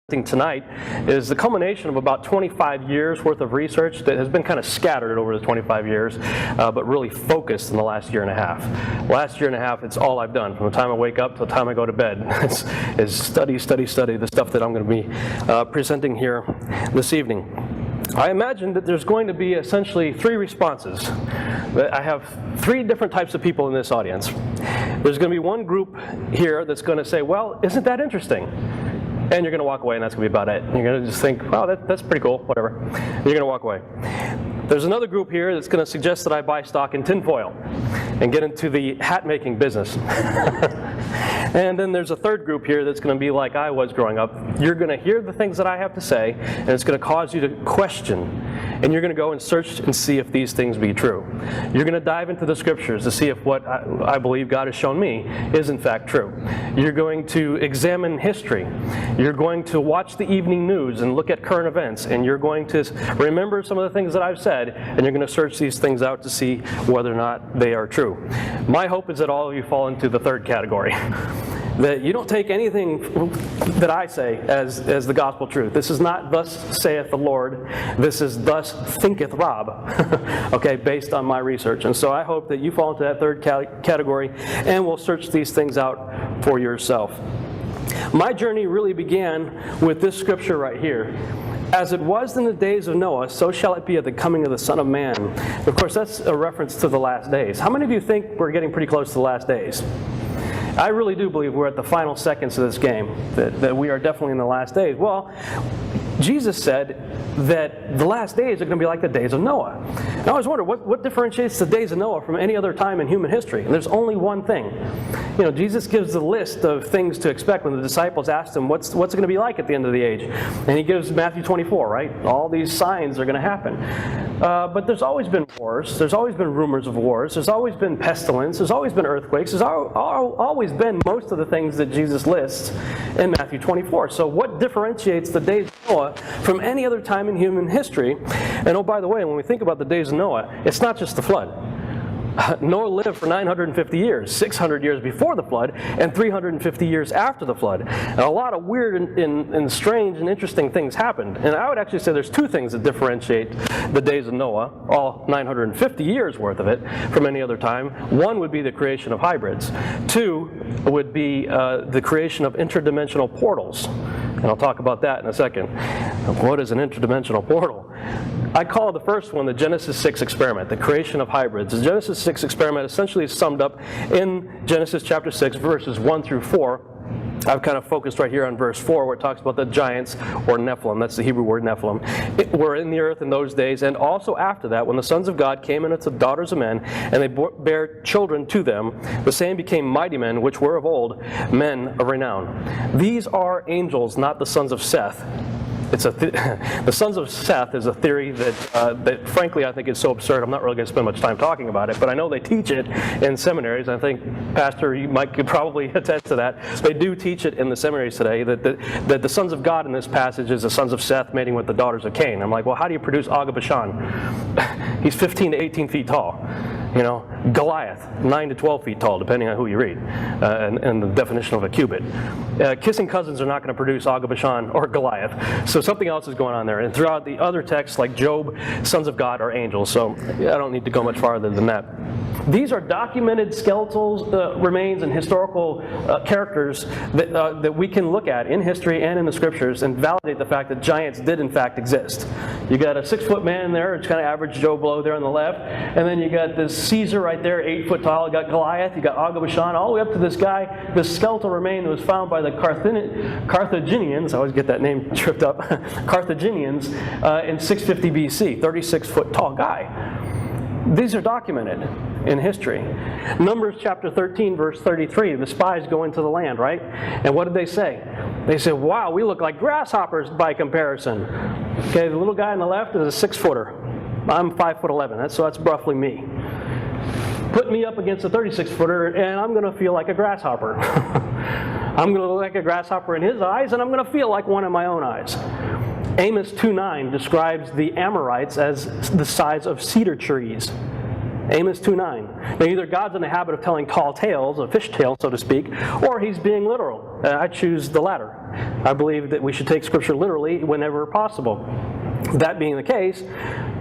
Tonight is the culmination of about 25 years worth of research that has been kind of scattered over the 25 years, but really focused in the last year and a half. Last year and a half, it's all I've done from the time I wake up to the time I go to bed. is study the stuff that I'm going to be presenting here this evening. I imagine that there's going to be essentially three responses. I have three different types of people in this audience. There's going to be one group here that's going to say, well, isn't that interesting? And you're going to walk away, and that's going to be about it. You're going to just think, wow, that's pretty cool, whatever. And you're going to walk away. There's another group here that's going to suggest that I buy stock in tinfoil and get into the hat-making business. And then there's a third group here that's going to be like I was growing up. You're going to hear the things that I have to say, and it's going to cause you to question. And you're going to go and search and see if these things be true. You're going to dive into the scriptures to see if what I believe God has shown me is in fact true. You're going to examine history. You're going to watch the evening news and look at current events. And you're going to remember some of the things that I've said, and you're going to search these things out to see whether or not they are true. My hope is that all of you fall into the third category. That you don't take anything that I say as the gospel truth. This is not thus saith the Lord. This is thus thinketh Rob, okay, based on my research. And so I hope that you fall into that third category and will search these things out for yourself. My journey really began with this scripture right here. As it was in the days of Noah, so shall it be at the coming of the Son of Man. Of course, that's a reference to the last days. How many of you think we're getting pretty close to the last days? I really do believe we're at the final seconds of this game, that we are definitely in the last days. Well, Jesus said that the last days are going to be like the days of Noah. And I always wonder, what differentiates the days of Noah from any other time in human history? And there's only one thing. You know, Jesus gives the list of things to expect when the disciples asked him, what's it going to be like at the end of the age? And he gives Matthew 24, right? All these signs are going to happen. But there's always been wars. There's always been rumors of wars. There's always been pestilence. There's always been earthquakes. There's always been most of the things that Jesus lists in Matthew 24. So what differentiates the days of Noah from any other time in human history? And oh, by the way, when we think about the days of Noah, it's not just the flood. Noah lived for 950 years, 600 years before the flood, and 350 years after the flood. And a lot of weird and strange and interesting things happened. And I would actually say there's two things that differentiate the days of Noah, all 950 years worth of it, from any other time. One would be the creation of hybrids. Two would be the creation of interdimensional portals. And I'll talk about that in a second. What is an interdimensional portal? I call the first one the Genesis 6 experiment, the creation of hybrids. The Genesis 6 experiment essentially is summed up in Genesis chapter 6, verses 1 through 4. I've kind of focused right here on verse 4 where it talks about the giants, or Nephilim. That's the Hebrew word Nephilim. Were in the earth in those days, and also after that, when the sons of God came into the daughters of men, and they bare children to them, the same became mighty men, which were of old, men of renown. These are angels, not the sons of Seth. The sons of Seth is a theory that frankly I think is so absurd I'm not really going to spend much time talking about it, but I know they teach it in seminaries. I think Pastor Mike could probably attest to that. They do teach it in the seminaries today, that the sons of God in this passage is the sons of Seth mating with the daughters of Cain. I'm like, well, how do you produce Og of Bashan? He's 15 to 18 feet tall. You know, Goliath, 9 to 12 feet tall, depending on who you read, and the definition of a cubit. Kissing cousins are not going to produce Og of Bashan or Goliath, so something else is going on there. And throughout the other texts, like Job, sons of God are angels, so I don't need to go much farther than that. These are documented skeletal remains and historical characters that we can look at in history and in the scriptures and validate the fact that giants did in fact exist. You got a 6-foot man there, it's kind of average Joe Blow there on the left, and then you got this Caesar right there, 8 foot tall. You got Goliath, you got Og of Bashan, all the way up to this guy, this skeletal remain that was found by the Carthaginians. I always get that name tripped up. Carthaginians in 650 BC, 36-foot tall guy. These are documented in history. Numbers chapter 13, verse 33, the spies go into the land, right? And what did they say? They said, wow, we look like grasshoppers by comparison. Okay, the little guy on the left is a 6-footer. I'm 5'11", so that's roughly me. Put me up against a 36-footer, and I'm going to feel like a grasshopper. I'm going to look like a grasshopper in his eyes, and I'm going to feel like one in my own eyes. Amos 2:9 describes the Amorites as the size of cedar trees. Amos 2:9. Now either God's in the habit of telling tall tales, a fish tale so to speak, or he's being literal. I choose the latter. I believe that we should take Scripture literally whenever possible. That being the case,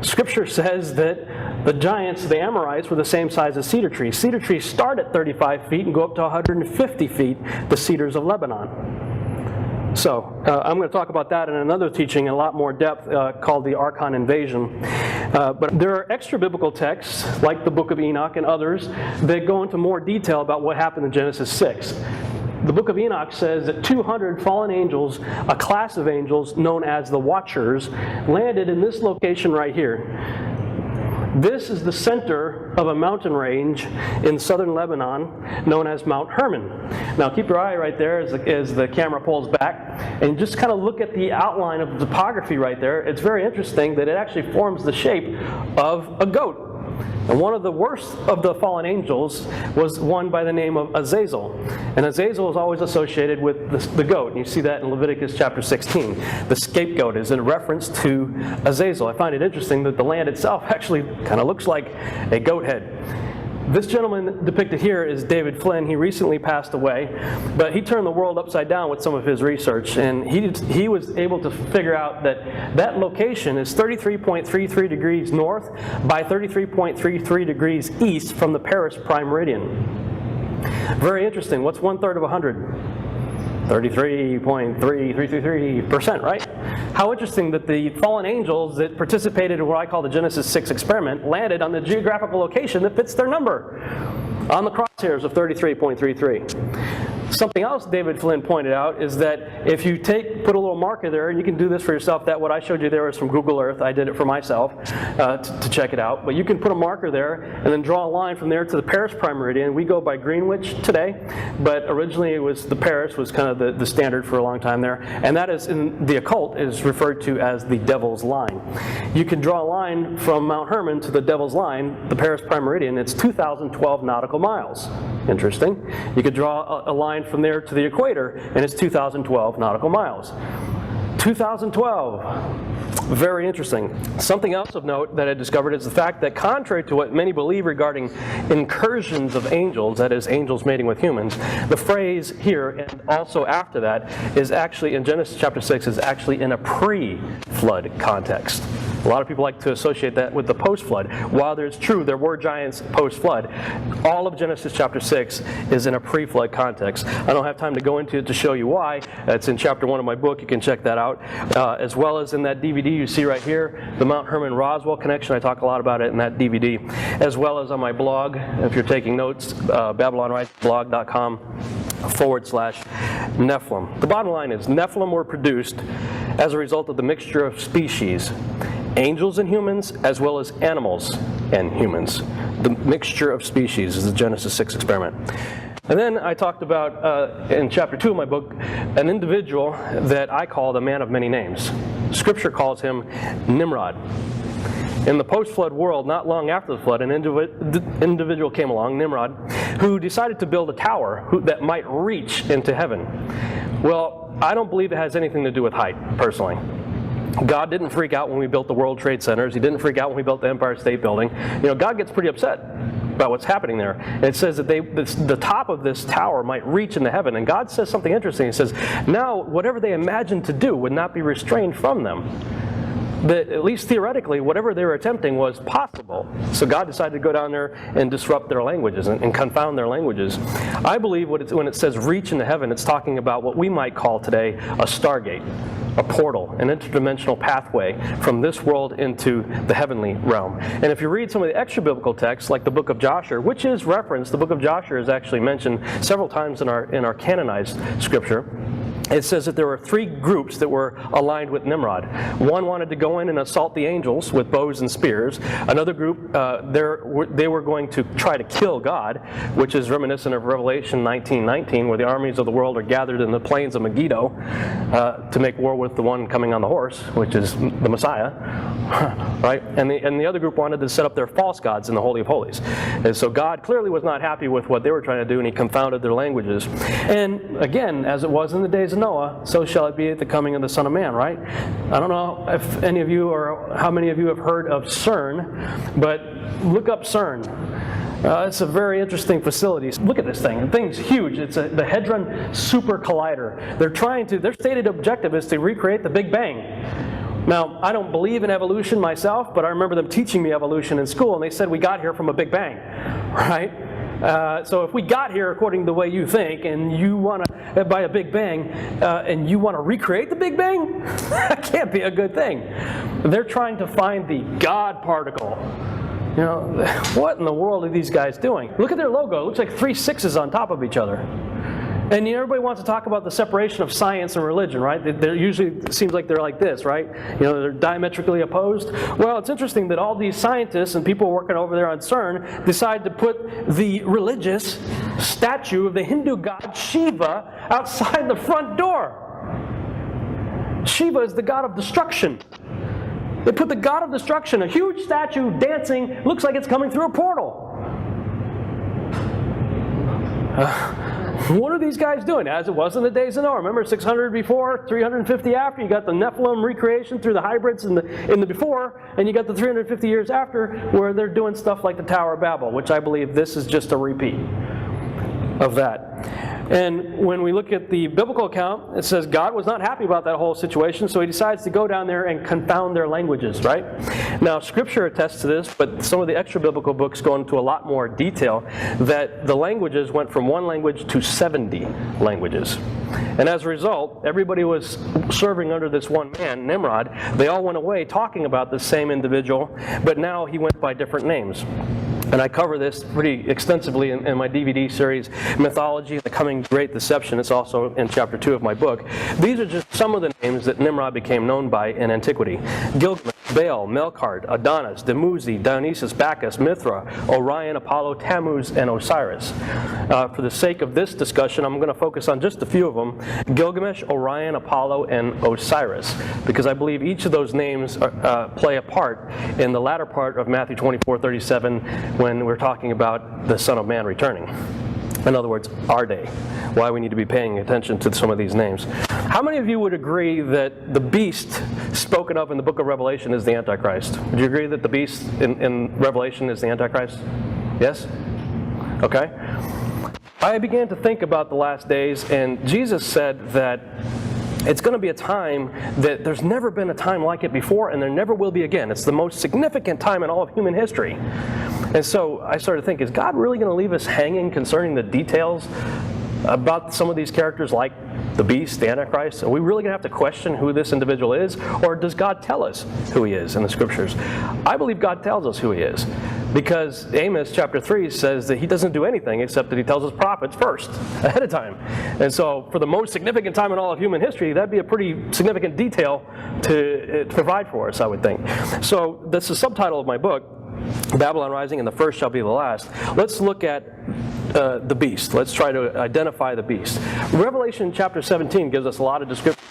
Scripture says that the giants, the Amorites, were the same size as cedar trees. Cedar trees start at 35 feet and go up to 150 feet, the cedars of Lebanon. So, I'm going to talk about that in another teaching in a lot more depth called the Archon invasion. But there are extra biblical texts, like the book of Enoch and others, that go into more detail about what happened in Genesis 6. The book of Enoch says that 200 fallen angels, a class of angels known as the Watchers, landed in this location right here. This is the center of a mountain range in southern Lebanon known as Mount Hermon. Now keep your eye right there as the camera pulls back and just kind of look at the outline of the topography right there. It's very interesting that it actually forms the shape of a goat. And one of the worst of the fallen angels was one by the name of Azazel. And Azazel is always associated with the goat. And you see that in Leviticus chapter 16. The scapegoat is in reference to Azazel. I find it interesting that the land itself actually kind of looks like a goat head. This gentleman depicted here is David Flynn. He recently passed away, but he turned the world upside down with some of his research, and he was able to figure out that that location is 33.33 degrees north by 33.33 degrees east from the Paris prime meridian. Very interesting. What's 1/3 of 100? 33.3333%, right? How interesting that the fallen angels that participated in what I call the Genesis 6 experiment landed on the geographical location that fits their number on the crosshairs of 33.33. Something else David Flynn pointed out is that if you put a little marker there, and you can do this for yourself, that what I showed you there was from Google Earth. I did it for myself to check it out. But you can put a marker there and then draw a line from there to the Paris prime meridian. We go by Greenwich today, but originally it was the Paris was kind of the standard for a long time there. And that is, in the occult, is referred to as the Devil's Line. You can draw a line from Mount Hermon to the Devil's Line, the Paris prime meridian. It's 2,012 nautical miles. Interesting. You could draw a line from there to the equator, and it's 2,012 nautical miles. 2012. Very interesting. Something else of note that I discovered is the fact that contrary to what many believe regarding incursions of angels, that is, angels mating with humans, the phrase here and also after that is actually in Genesis chapter 6 is actually in a pre-flood context. A lot of people like to associate that with the post-flood. While it's true there were giants post-flood, all of Genesis chapter 6 is in a pre-flood context. I don't have time to go into it to show you why. It's in chapter 1 of my book. You can check that out. As well as in that DVD you see right here, the Mount Hermon-Roswell connection. I talk a lot about it in that DVD. As well as on my blog, if you're taking notes, BabylonRightsBlog.com/Nephilim. The bottom line is Nephilim were produced as a result of the mixture of species. Angels and humans, as well as animals and humans. The mixture of species is the Genesis 6 experiment. And then I talked about, in chapter 2 of my book, an individual that I call the man of many names. Scripture calls him Nimrod. In the post-flood world, not long after the flood, an individual came along, Nimrod, who decided to build a tower that might reach into heaven. Well, I don't believe it has anything to do with height, personally. God didn't freak out when we built the World Trade Centers. He didn't freak out when we built the Empire State Building. You know, God gets pretty upset about what's happening there. And it says that the top of this tower might reach into heaven. And God says something interesting. He says, now whatever they imagined to do would not be restrained from them. That at least theoretically, whatever they were attempting was possible. So God decided to go down there and disrupt their languages and confound their languages. I believe when it says reach into heaven, it's talking about what we might call today a stargate, a portal, an interdimensional pathway from this world into the heavenly realm. And if you read some of the extra biblical texts, like the book of Joshua, which is referenced, the book of Joshua is actually mentioned several times in our canonized scripture. It says that there were 3 groups that were aligned with Nimrod. One wanted to go in and assault the angels with bows and spears. Another group, they were going to try to kill God, which is reminiscent of Revelation 19:19, where the armies of the world are gathered in the plains of Megiddo to make war with the one coming on the horse, which is the Messiah. Right? And the other group wanted to set up their false gods in the Holy of Holies. And so God clearly was not happy with what they were trying to do, and he confounded their languages. And again, as it was in the days of of Noah, so shall it be at the coming of the Son of Man, right? I don't know if any of you or how many of you have heard of CERN, but look up CERN. It's a very interesting facility. Look at this thing. The thing's huge. It's the Hadron Super Collider. Their stated objective is to recreate the Big Bang. Now, I don't believe in evolution myself, but I remember them teaching me evolution in school, and they said we got here from a Big Bang, right? So if we got here according to the way you think, and you want to, by a Big Bang, and you want to recreate the Big Bang, that can't be a good thing. They're trying to find the God particle. You know, what in the world are these guys doing? Look at their logo. It looks like 3 6s on top of each other. And everybody wants to talk about the separation of science and religion, right? They're usually, it seems like they're like this, right? You know, they're diametrically opposed. Well, it's interesting that all these scientists and people working over there on CERN decide to put the religious statue of the Hindu god Shiva outside the front door. Shiva is the god of destruction. They put the god of destruction, a huge statue dancing, looks like it's coming through a portal. What are these guys doing? As it was in the days of Noah. Remember, 600 before, 350 after. You got the Nephilim recreation through the hybrids in the before, and you got the 350 years after where they're doing stuff like the Tower of Babel, which I believe this is just a repeat of that. And when we look at the biblical account, it says God was not happy about that whole situation, so he decides to go down there and confound their languages, right? Now, Scripture attests to this, but some of the extra-biblical books go into a lot more detail, that the languages went from 1 language to 70 languages. And as a result, everybody was serving under this one man, Nimrod. They all went away talking about the same individual, but now he went by different names. And I cover this pretty extensively in my DVD series, Mythology and the Coming Great Deception. It's also in chapter 2 of my book. These are just some of the names that Nimrod became known by in antiquity. Gilgamesh, Baal, Melkart, Adonis, Dumuzi, Dionysus, Bacchus, Mithra, Orion, Apollo, Tammuz, and Osiris. For the sake of this discussion, I'm going to focus on just a few of them. Gilgamesh, Orion, Apollo, and Osiris. Because I believe each of those names play a part in the latter part of Matthew 24:37 when we're talking about the Son of Man returning. In other words, our day. Why we need to be paying attention to some of these names. How many of you would agree that the beast spoken of in the book of Revelation is the Antichrist? Would you agree that the beast in Revelation is the Antichrist? Yes? Okay. I began to think about the last days, and Jesus said that it's going to be a time that there's never been a time like it before, and there never will be again. It's the most significant time in all of human history. And so I started to think, is God really going to leave us hanging concerning the details about some of these characters like the beast, the Antichrist? Are we really going to have to question who this individual is? Or does God tell us who he is in the Scriptures? I believe God tells us who he is. Because Amos chapter 3 says that he doesn't do anything except that he tells his prophets first, ahead of time. And so for the most significant time in all of human history, that'd be a pretty significant detail to provide for us, I would think. So that's the subtitle of my book, Babylon Rising, and the first shall be the last. Let's look at the beast. Let's try to identify the beast. Revelation chapter 17 gives us a lot of descriptions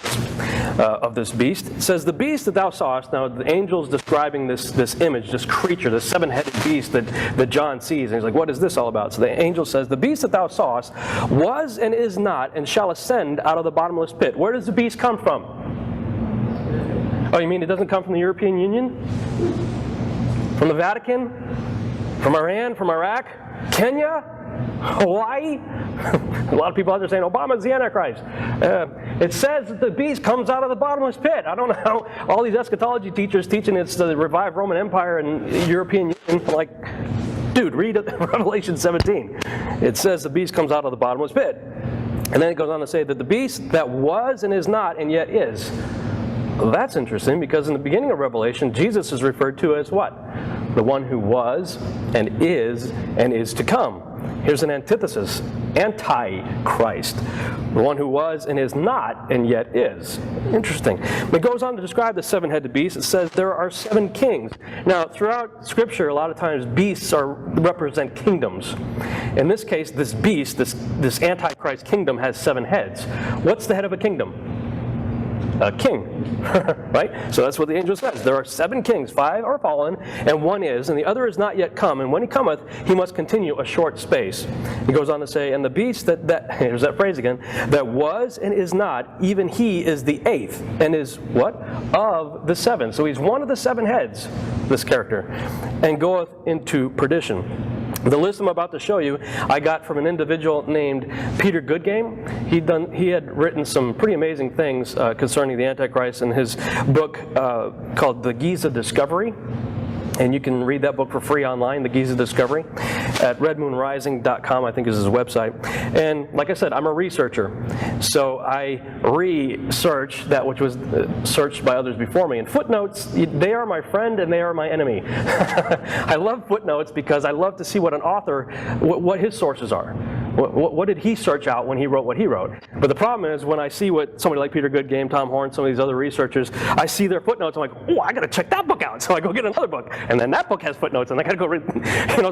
of this beast. It says, the beast that thou sawest, now the angel's describing this image, this creature, this 7-headed beast that John sees, and he's like, what is this all about? So the angel says, the beast that thou sawest was and is not, and shall ascend out of the bottomless pit. Where does the beast come from? Oh, you mean it doesn't come from the European Union? From the Vatican? From Iran? From Iraq? Kenya? Hawaii? A lot of people out there saying Obama's the Antichrist. It says that the beast comes out of the bottomless pit. I don't know how all these eschatology teachers teaching it's the revived Roman Empire and European Union, like, dude, read Revelation 17. It says the beast comes out of the bottomless pit. And then it goes on to say that the beast that was and is not and yet is. Well, that's interesting, because in the beginning of Revelation, Jesus is referred to as what? The one who was and is to come. Here's an antithesis, antichrist. The one who was and is not and yet is. Interesting. It goes on to describe the 7-headed beast. It says there are 7 kings. Now, throughout Scripture, a lot of times beasts represent kingdoms. In this case, this beast, this antichrist kingdom, has 7 heads. What's the head of a kingdom? a king, right? So that's what the angel says. There are 7 kings, 5 are fallen, and 1 is, and the other is not yet come. And when he cometh, he must continue a short space. He goes on to say, and the beast that here's that phrase again, that was and is not, even he is the 8th, and is what? Of the 7. So he's one of the 7 heads, this character, and goeth into perdition. The list I'm about to show you, I got from an individual named Peter Goodgame. He had written some pretty amazing things concerning the Antichrist in his book called The Giza Discovery. And you can read that book for free online, The Giza Discovery, at redmoonrising.com, I think is his website. And like I said, I'm a researcher. So I research that which was searched by others before me. And footnotes, they are my friend and they are my enemy. I love footnotes because I love to see what an author, what his sources are. What did he search out when he wrote what he wrote? But the problem is when I see what somebody like Peter Goodgame, Tom Horn, some of these other researchers, I see their footnotes, I'm like, oh, I got to check that book out. So I go get another book. And then that book has footnotes, and I got to go read.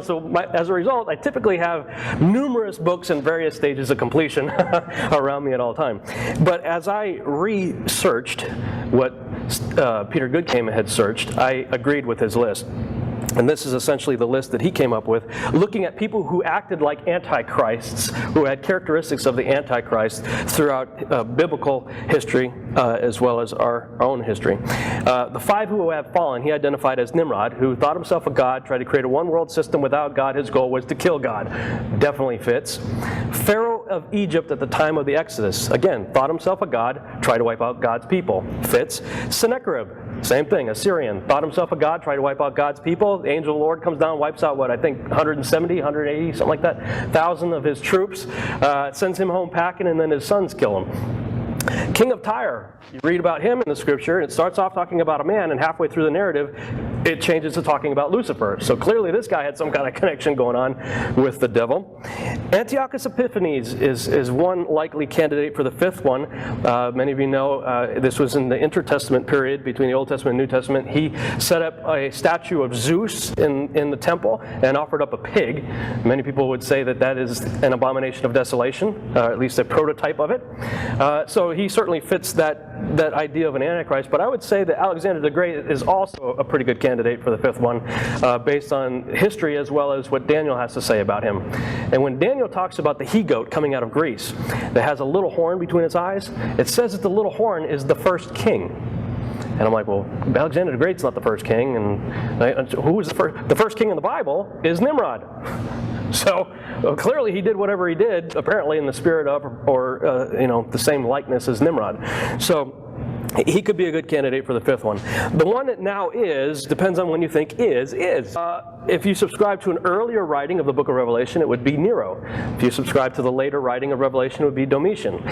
So as a result, I typically have numerous books in various stages of completion around me at all time. But as I researched what Peter Goodgame had searched, I agreed with his list. And this is essentially the list that he came up with, looking at people who acted like antichrists, who had characteristics of the Antichrist throughout biblical history as well as our own history. The 5 who have fallen, he identified as Nimrod, who thought himself a god, tried to create a one-world system without God. His goal was to kill God. Definitely fits. Pharaoh of Egypt at the time of the Exodus, again, thought himself a god, tried to wipe out God's people. Fits. Sennacherib, same thing, Assyrian, thought himself a god, tried to wipe out God's people. The angel of the Lord comes down, wipes out, 170, 180, something like that, 1,000 of his troops, sends him home packing, and then his sons kill him. King of Tyre, you read about him in the scripture, and it starts off talking about a man, and halfway through the narrative, it changes to talking about Lucifer. So clearly this guy had some kind of connection going on with the devil. Antiochus Epiphanes is one likely candidate for the 5th one. Many of you know this was in the intertestament period between the Old Testament and New Testament. He set up a statue of Zeus in the temple and offered up a pig. Many people would say that that is an abomination of desolation, at least a prototype of it. So he certainly fits that idea of an Antichrist, but I would say that Alexander the Great is also a pretty good candidate for the 5th one, based on history as well as what Daniel has to say about him. And when Daniel talks about the he-goat coming out of Greece that has a little horn between its eyes, it says that the little horn is the first king. And I'm like, well, Alexander the Great's not the first king, and who was the first? The first king in the Bible is Nimrod. So clearly he did whatever he did, apparently in the spirit of, or the same likeness as Nimrod. So he could be a good candidate for the 5th one. The one that now is, depends on when you think is. If you subscribe to an earlier writing of the book of Revelation, it would be Nero. If you subscribe to the later writing of Revelation, it would be Domitian.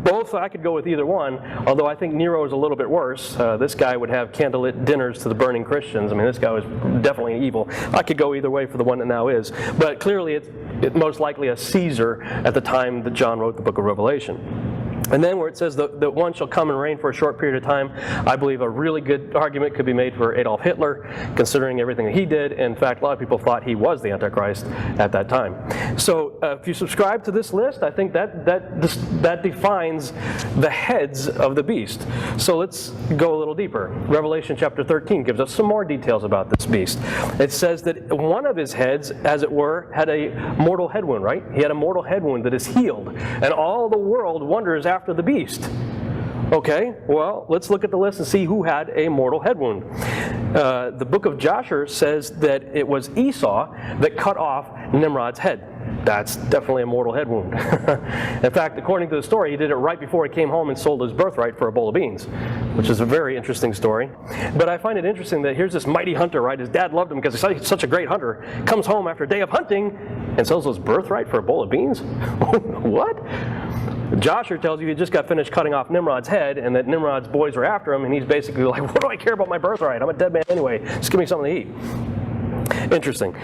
Both, I could go with either one, although I think Nero is a little bit worse. This guy would have candlelit dinners to the burning Christians. I mean, this guy was definitely evil. I could go either way for the one that now is. But clearly it's most likely a Caesar at the time that John wrote the book of Revelation. And then where it says that one shall come and reign for a short period of time, I believe a really good argument could be made for Adolf Hitler, considering everything that he did. In fact, a lot of people thought he was the Antichrist at that time. So if you subscribe to this list, I think that defines the heads of the beast. So let's go a little deeper. Revelation chapter 13 gives us some more details about this beast. It says that one of his heads, as it were, had a mortal head wound, right? He had a mortal head wound that is healed. And all the world wonders after the beast. Okay, well, let's look at the list and see who had a mortal head wound. The book of Joshua says that it was Esau that cut off Nimrod's head. That's definitely a mortal head wound. In fact, according to the story, he did it right before he came home and sold his birthright for a bowl of beans, which is a very interesting story. But I find it interesting that here's this mighty hunter, right? His dad loved him because he's such a great hunter. Comes home after a day of hunting and sells his birthright for a bowl of beans? What? Joshua tells you he just got finished cutting off Nimrod's head and that Nimrod's boys were after him, and he's basically like, what do I care about my birthright? I'm a dead man anyway. Just give me something to eat. Interesting.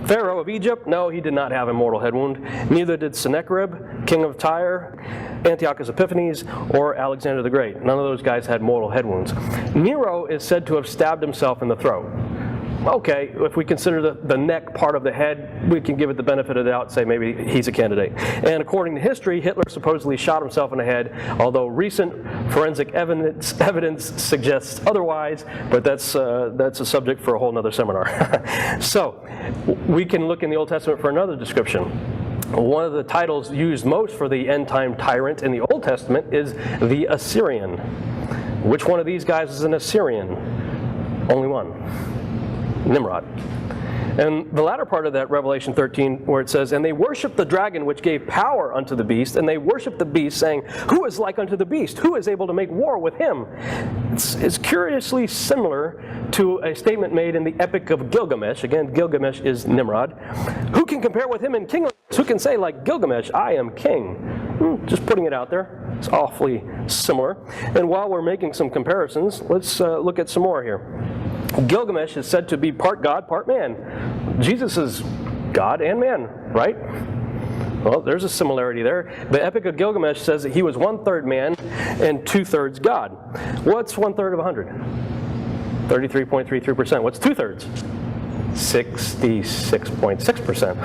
Pharaoh of Egypt, no, he did not have a mortal head wound. Neither did Sennacherib, king of Tyre, Antiochus Epiphanes, or Alexander the Great. None of those guys had mortal head wounds. Nero is said to have stabbed himself in the throat. okay, if we consider the neck part of the head, we can give it the benefit of the doubt, say maybe he's a candidate. And according to history, Hitler supposedly shot himself in the head, although recent forensic evidence suggests otherwise, but that's a subject for a whole other seminar. So, we can look in the Old Testament for another description. One of the titles used most for the end-time tyrant in the Old Testament is the Assyrian. Which one of these guys is an Assyrian? Only one. Nimrod. And the latter part of that, Revelation 13, where it says, "And they worshiped the dragon which gave power unto the beast, and they worshiped the beast, saying, Who is like unto the beast? Who is able to make war with him?" It's curiously similar to a statement made in the Epic of Gilgamesh. Again, Gilgamesh is Nimrod. Who can compare with him in kingliness? Who can say, like Gilgamesh, I am king? Just putting it out there. It's awfully similar. And while we're making some comparisons, let's look at some more here. Gilgamesh is said to be part God, part man. Jesus is God and man, right? Well, there's a similarity there. The Epic of Gilgamesh says that he was 1/3 man and 2/3 God. What's 1/3 of 100? 33.33%. What's 2/3? 66.6%.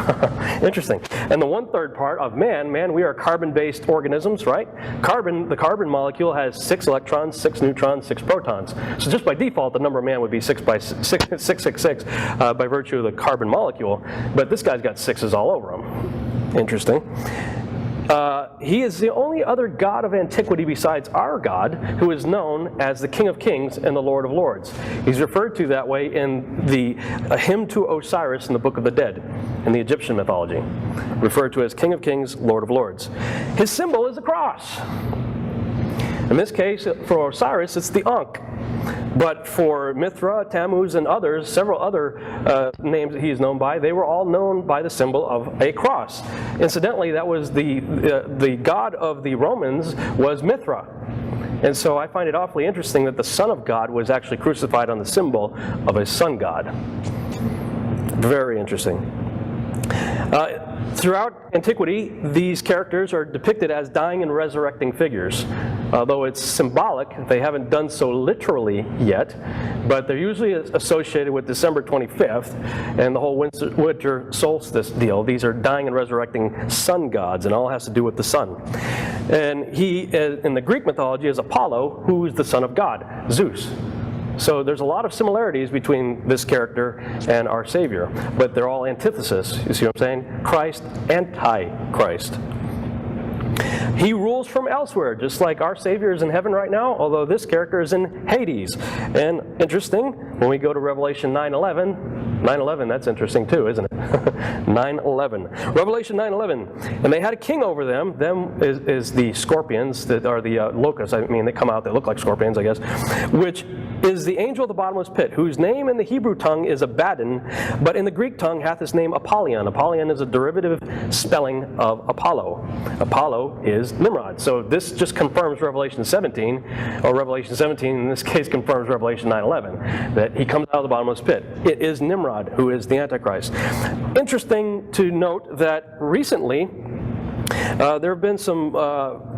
Interesting. And the 1/3 part of man, we are carbon-based organisms, right? The carbon molecule has 6 electrons, 6 neutrons, 6 protons. So just by default, the number of man would be 666 by virtue of the carbon molecule. But this guy's got 6s all over him. Interesting. He is the only other god of antiquity besides our God who is known as the King of Kings and the Lord of Lords. He's referred to that way in the hymn to Osiris in the Book of the Dead in the Egyptian mythology, referred to as King of Kings, Lord of Lords. His symbol is a cross. In this case, for Osiris, it's the Ankh. But for Mithra, Tammuz, and others, several other names that he is known by, they were all known by the symbol of a cross. Incidentally, that was the god of the Romans was Mithra. And so I find it awfully interesting that the Son of God was actually crucified on the symbol of a sun god. Very interesting. Throughout antiquity, these characters are depicted as dying and resurrecting figures. Although it's symbolic, they haven't done so literally yet, but they're usually associated with December 25th and the whole winter solstice deal. These are dying and resurrecting sun gods, and all has to do with the sun. And he, in the Greek mythology, is Apollo, who is the son of God, Zeus. So there's a lot of similarities between this character and our Savior, but they're all antithesis. You see what I'm saying? Christ, anti-Christ. He rules from elsewhere, just like our Savior is in heaven right now, although this character is in Hades. And interesting, when we go to Revelation 9:11, 9:11, that's interesting too, isn't it? 9:11. Revelation 9:11. And they had a king over them. Them is the scorpions that are the locusts. I mean, they come out, they look like scorpions, I guess. Which is the angel of the bottomless pit, whose name in the Hebrew tongue is Abaddon, but in the Greek tongue hath his name Apollyon. Apollyon is a derivative spelling of Apollo. Apollo is Nimrod. So this just confirms Revelation 17, or Revelation 17 in this case confirms Revelation 9:11, that he comes out of the bottomless pit. It is Nimrod who is the Antichrist. Interesting to note that recently there have been some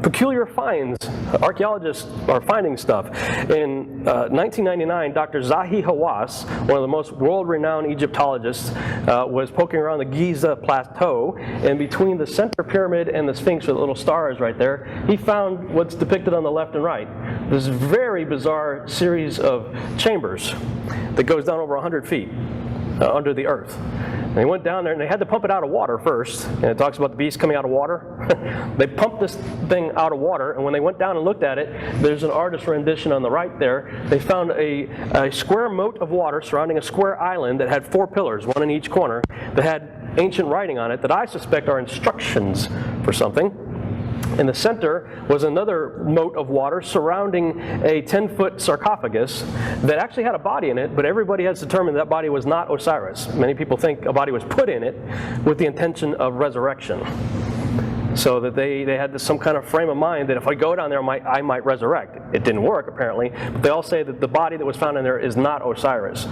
peculiar finds. Archaeologists are finding stuff. In 1999, Dr. Zahi Hawass, one of the most world-renowned Egyptologists, was poking around the Giza Plateau, and between the center pyramid and the Sphinx with the little stars right there, he found what's depicted on the left and right. This very bizarre series of chambers that goes down over 100 feet under the earth. And they went down there and they had to pump it out of water first. And it talks about the beast coming out of water. They pumped this thing out of water, and when they went down and looked at it, there's an artist's rendition on the right there. They found a square moat of water surrounding a square island that had 4 pillars, one in each corner, that had ancient writing on it that I suspect are instructions for something. In the center was another moat of water surrounding a 10-foot sarcophagus that actually had a body in it, but everybody has determined that body was not Osiris. Many people think a body was put in it with the intention of resurrection. So that they had some kind of frame of mind that if I go down there, I might resurrect. It didn't work, apparently, but they all say that the body that was found in there is not Osiris.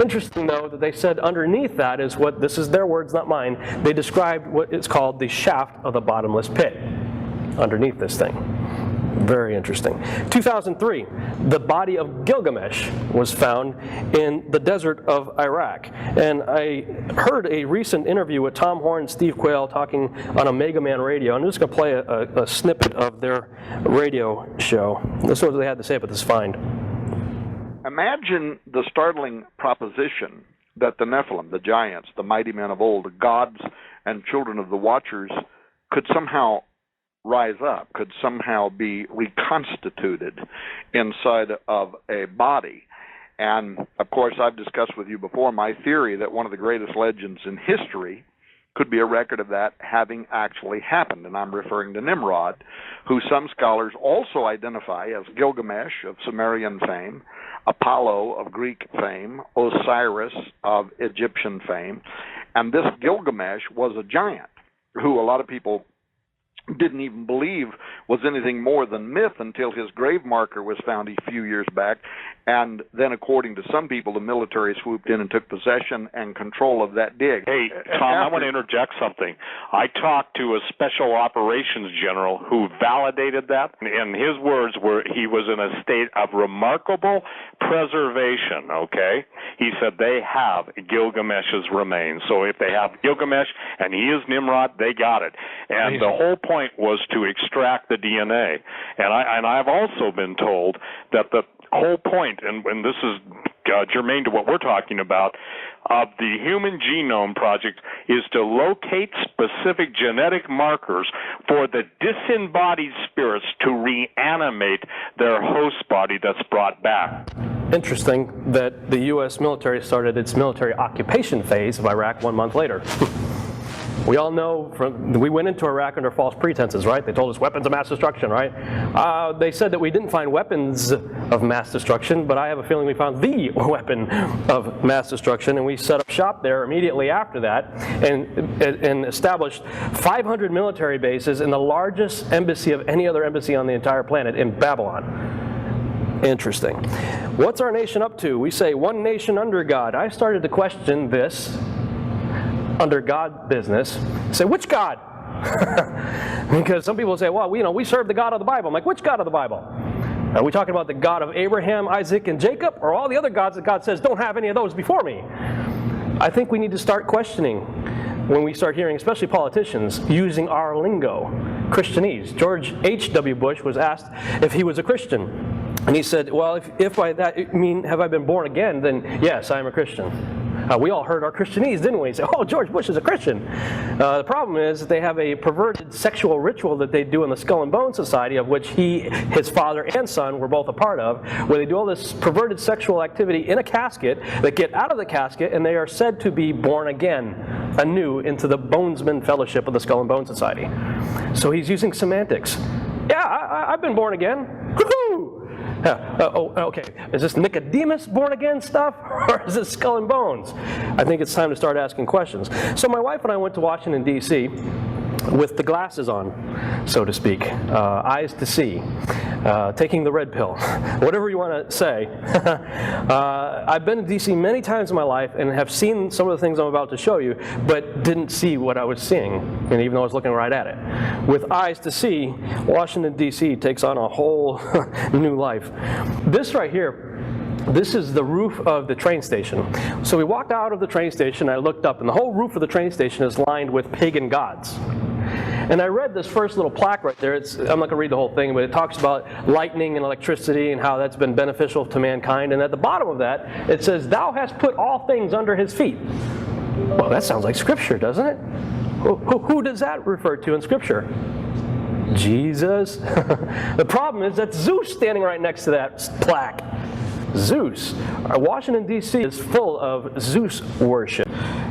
Interesting, though, that they said underneath that is what, this is their words, not mine, they described what is called the shaft of the bottomless pit underneath this thing. Very interesting. 2003, the body of Gilgamesh was found in the desert of Iraq. And I heard a recent interview with Tom Horn and Steve Quayle talking on Omega Man Radio. I'm just going to play a snippet of their radio show. This is what they had to say about this find. Imagine the startling proposition that the Nephilim, the giants, the mighty men of old, the gods and children of the Watchers, could somehow rise up, could somehow be reconstituted inside of a body. And, of course, I've discussed with you before my theory that one of the greatest legends in history could be a record of that having actually happened. And I'm referring to Nimrod, who some scholars also identify as Gilgamesh of Sumerian fame, Apollo of Greek fame, Osiris of Egyptian fame. And this Gilgamesh was a giant who a lot of people didn't even believe was anything more than myth until his grave marker was found a few years back. And then, according to some people, the military swooped in and took possession and control of that dig. Hey, Tom, I want to interject something. I talked to a special operations general who validated that, and his words were he was in a state of remarkable preservation, okay? He said they have Gilgamesh's remains. So if they have Gilgamesh and he is Nimrod, they got it. And the whole point was to extract the DNA. And I've also been told that the whole point, and this is germane to what we're talking about, of the Human Genome Project is to locate specific genetic markers for the disembodied spirits to reanimate their host body that's brought back. Interesting that the U.S. military started its military occupation phase of Iraq 1 month later. We all know we went into Iraq under false pretenses, right? They told us weapons of mass destruction, right? They said that we didn't find weapons of mass destruction, but I have a feeling we found the weapon of mass destruction, and we set up shop there immediately after that and established 500 military bases in the largest embassy of any other embassy on the entire planet in Babylon. Interesting. What's our nation up to? We say one nation under God. I started to question this under God business. Say, which God? Because some people say, well, we serve the God of the Bible. I'm like, which God of the Bible? Are we talking about the God of Abraham, Isaac, and Jacob, or all the other gods that God says don't have any of those before me? I think we need to start questioning when we start hearing, especially politicians, using our lingo, Christianese. George H.W. Bush was asked if he was a Christian. And he said, well, if by that mean have I been born again, then yes, I am a Christian. We all heard our Christianese, didn't we? Say, oh, George Bush is a Christian. The problem is they have a perverted sexual ritual that they do in the Skull and Bone Society, of which his father and son were both a part of, where they do all this perverted sexual activity in a casket. They get out of the casket, and they are said to be born again, anew, into the Bonesman Fellowship of the Skull and Bone Society. So he's using semantics. Yeah, I've been born again. Woo-hoo! Okay, is this Nicodemus born again stuff, or is it Skull and Bones? I think it's time to start asking questions. So my wife and I went to Washington, D.C. with the glasses on, so to speak, eyes to see, taking the red pill, whatever you want to say. I've been to D.C. many times in my life and have seen some of the things I'm about to show you, but didn't see what I was seeing, and even though I was looking right at it. With eyes to see, Washington, D.C. takes on a whole new life. This right here, this is the roof of the train station. So we walked out of the train station, I looked up, and the whole roof of the train station is lined with pagan gods. And I read this first little plaque right there. I'm not going to read the whole thing, but it talks about lightning and electricity and how that's been beneficial to mankind. And at the bottom of that, it says, "Thou hast put all things under his feet." Well, that sounds like Scripture, doesn't it? Who does that refer to in Scripture? Jesus. The problem is that's Zeus standing right next to that plaque. Zeus. Washington, D.C. is full of Zeus worship.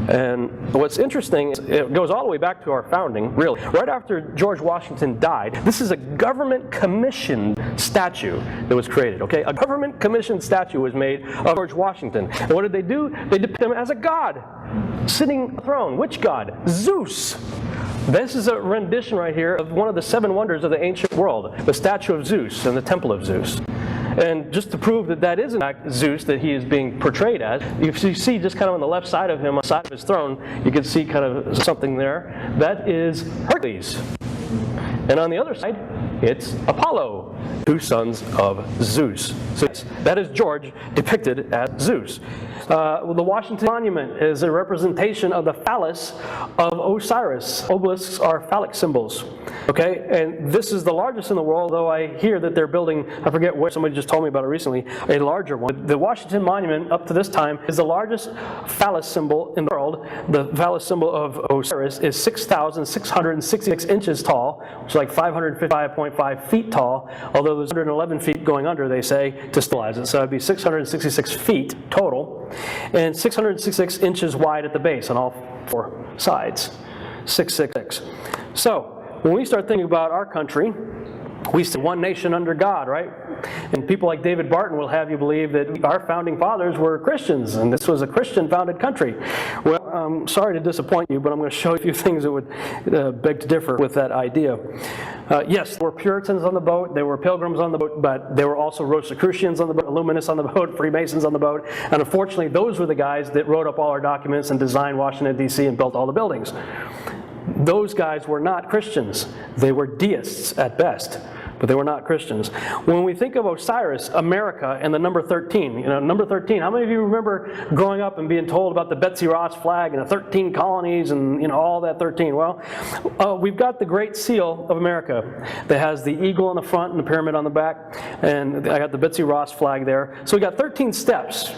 And what's interesting is it goes all the way back to our founding, really. Right after George Washington died, this is a government-commissioned statue that was created, okay? A government-commissioned statue was made of George Washington. And what did they do? They depicted him as a god, sitting on a throne. Which god? Zeus. This is a rendition right here of one of the 7 wonders of the ancient world, the statue of Zeus and the temple of Zeus. And just to prove that that is in fact Zeus that he is being portrayed as, if you see just kind of on the left side of him, on the side of his throne, you can see kind of something there. That is Hercules. And on the other side, It's Apollo, two sons of Zeus. So that is George depicted as Zeus. The Washington Monument is a representation of the phallus of Osiris. Obelisks are phallic symbols. Okay, and this is the largest in the world, though I hear that they're building, I forget where, somebody just told me about it recently, a larger one. The Washington Monument, up to this time, is the largest phallus symbol in the world. The phallus symbol of Osiris is 6,666 inches tall, which is like 555.5 feet tall, although there's 111 feet going under, they say, to stabilize it. So it'd be 666 feet total, and 666 inches wide at the base on all four sides. 666. So, when we start thinking about our country, we see one nation under God, right? And people like David Barton will have you believe that our founding fathers were Christians, and this was a Christian-founded country. Well, I'm sorry to disappoint you, but I'm going to show you a few things that would beg to differ with that idea. Yes, there were Puritans on the boat, there were Pilgrims on the boat, but there were also Rosicrucians on the boat, Illuminists on the boat, Freemasons on the boat, and unfortunately those were the guys that wrote up all our documents and designed Washington, D.C. and built all the buildings. Those guys were not Christians. They were deists at best, but they were not Christians. When we think of Osiris, America, and the number 13, number 13, how many of you remember growing up and being told about the Betsy Ross flag and the 13 colonies and all that 13? Well, we've got the Great Seal of America that has the eagle on the front and the pyramid on the back, and I got the Betsy Ross flag there. So we got 13 steps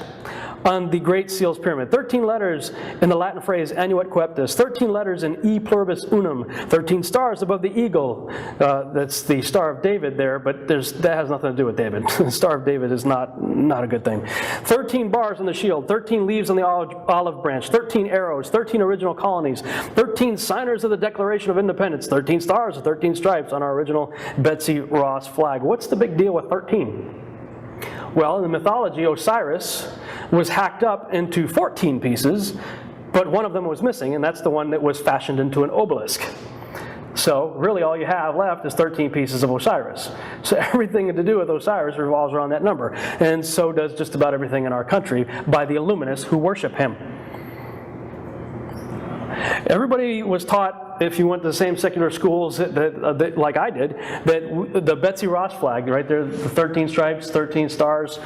on the Great Seal's pyramid. 13 letters in the Latin phrase annuit coeptis. 13 letters in E pluribus unum. 13 stars above the eagle. That's the Star of David there, but that has nothing to do with David. The Star of David is not a good thing. 13 bars on the shield. 13 leaves on the olive branch. 13 arrows. 13 original colonies. 13 signers of the Declaration of Independence. 13 stars and 13 stripes on our original Betsy Ross flag. What's the big deal with 13? Well, in the mythology, Osiris was hacked up into 14 pieces, but one of them was missing, and that's the one that was fashioned into an obelisk. So really all you have left is 13 pieces of Osiris. So everything to do with Osiris revolves around that number, and so does just about everything in our country by the Illuminists who worship him. Everybody was taught, if you went to the same secular schools that like I did, that the Betsy Ross flag, right there, the 13 stripes, 13 stars,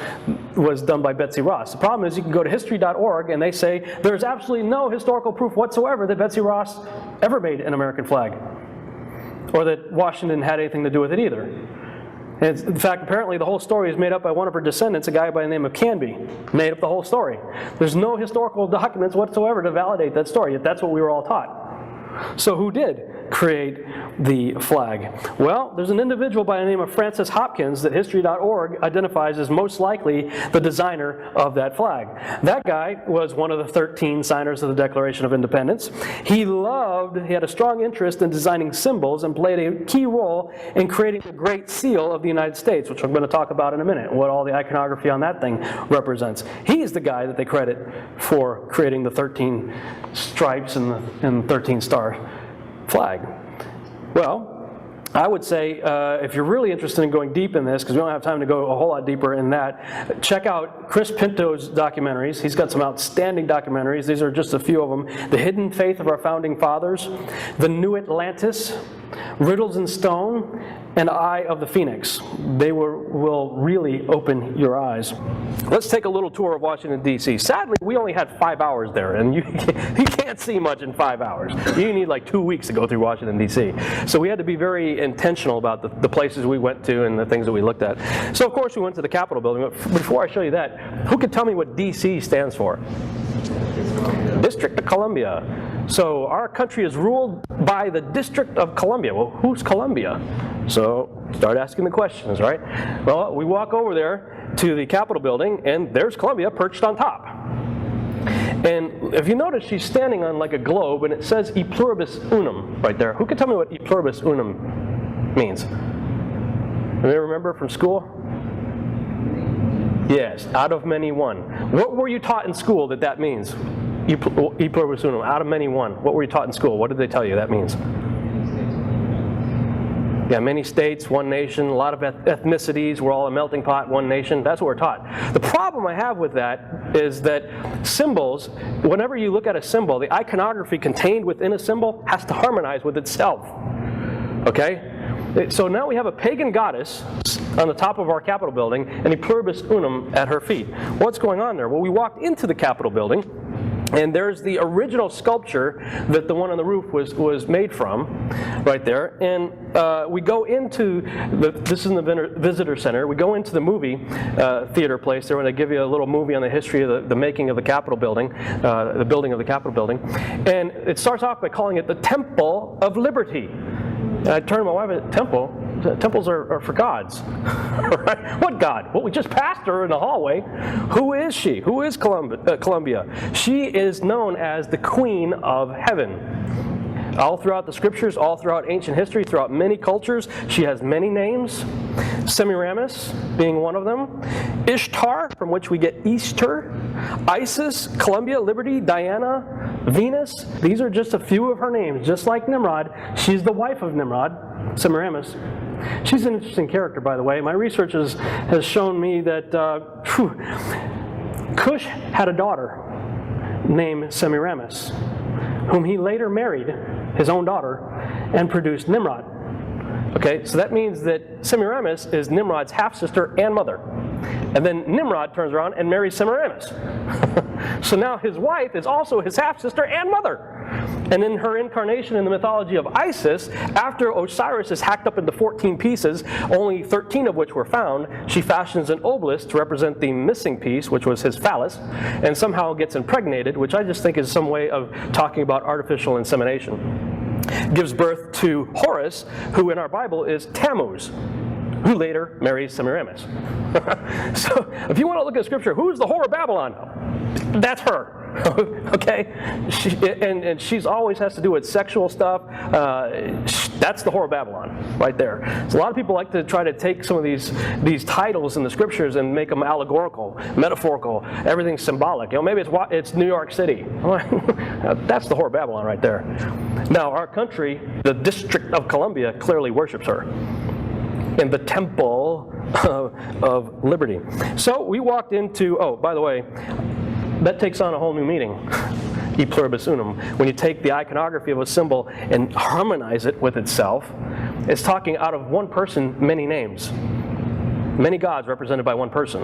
was done by Betsy Ross. The problem is you can go to history.org and they say there's absolutely no historical proof whatsoever that Betsy Ross ever made an American flag, or that Washington had anything to do with it either. And in fact, apparently the whole story is made up by one of her descendants, a guy by the name of Canby. Made up the whole story. There's no historical documents whatsoever to validate that story, yet that's what we were all taught. So who did create the flag? Well, there's an individual by the name of Francis Hopkins that History.org identifies as most likely the designer of that flag. That guy was one of the 13 signers of the Declaration of Independence. He had a strong interest in designing symbols and played a key role in creating the Great Seal of the United States, which I'm going to talk about in a minute, what all the iconography on that thing represents. He's the guy that they credit for creating the 13 stripes and the 13 star flag. Well, I would say if you're really interested in going deep in this, because we don't have time to go a whole lot deeper in that, check out Chris Pinto's documentaries. He's got some outstanding documentaries. These are just a few of them. The Hidden Faith of Our Founding Fathers, The New Atlantis, Riddles in Stone, and Eye of the Phoenix. They will really open your eyes. Let's take a little tour of Washington, D.C. Sadly, we only had 5 hours there, and you can't see much in 5 hours. You need like 2 weeks to go through Washington, D.C. So we had to be very intentional about the places we went to and the things that we looked at. So of course we went to the Capitol building, but before I show you that, who could tell me what D.C. stands for? District of Columbia. So our country is ruled by the District of Columbia. Well, who's Columbia? So start asking the questions, right? Well, we walk over there to the Capitol building, and there's Columbia perched on top. And if you notice, she's standing on like a globe, and it says E pluribus unum right there. Who can tell me what E pluribus unum means? Anybody remember from school? Yes, out of many one. What were you taught in school that means? E pluribus unum, out of many one. What were you taught in school? What did they tell you that means? Yeah, many states, one nation, a lot of ethnicities, we're all a melting pot, one nation. That's what we're taught. The problem I have with that is that symbols, whenever you look at a symbol, the iconography contained within a symbol has to harmonize with itself. Okay? So now we have a pagan goddess on the top of our Capitol building and a pluribus unum at her feet. What's going on there? Well, we walked into the Capitol building, and there's the original sculpture that the one on the roof was made from, right there. And we go into, this is in the visitor center, we go into the movie theater place there when they give you a little movie on the history of the making of the Capitol building, the building of the Capitol building. And it starts off by calling it the Temple of Liberty. And I turned to my wife and said, temple? Temples are for gods. Right? What God? Well, we just passed her in the hallway. Who is she? Who is Columbia? She is known as the Queen of Heaven. All throughout the scriptures, all throughout ancient history, throughout many cultures, she has many names. Semiramis being one of them. Ishtar, from which we get Easter. Isis, Columbia, Liberty, Diana, Venus. These are just a few of her names. Just like Nimrod, she's the wife of Nimrod, Semiramis. She's an interesting character, by the way. My research has shown me that Cush had a daughter named Semiramis, whom he later married, his own daughter, and produced Nimrod. Okay, so that means that Semiramis is Nimrod's half-sister and mother. And then Nimrod turns around and marries Semiramis. So now his wife is also his half-sister and mother. And in her incarnation in the mythology of Isis, after Osiris is hacked up into 14 pieces, only 13 of which were found, she fashions an obelisk to represent the missing piece, which was his phallus, and somehow gets impregnated, which I just think is some way of talking about artificial insemination. Gives birth to Horus, who in our Bible is Tammuz, who later marries Semiramis. So if you want to look at scripture, who's the whore of Babylon? That's her. Okay? And she's always has to do with sexual stuff. That's the whore of Babylon right there. So a lot of people like to try to take some of these titles in the scriptures and make them allegorical, metaphorical, everything symbolic. You know, maybe it's New York City. That's the whore of Babylon right there. Now, our country, the District of Columbia, clearly worships her in the Temple of Liberty. So we walked into, oh, by the way, that takes on a whole new meaning, e pluribus unum. When you take the iconography of a symbol and harmonize it with itself, it's talking out of one person, many names. Many gods represented by one person.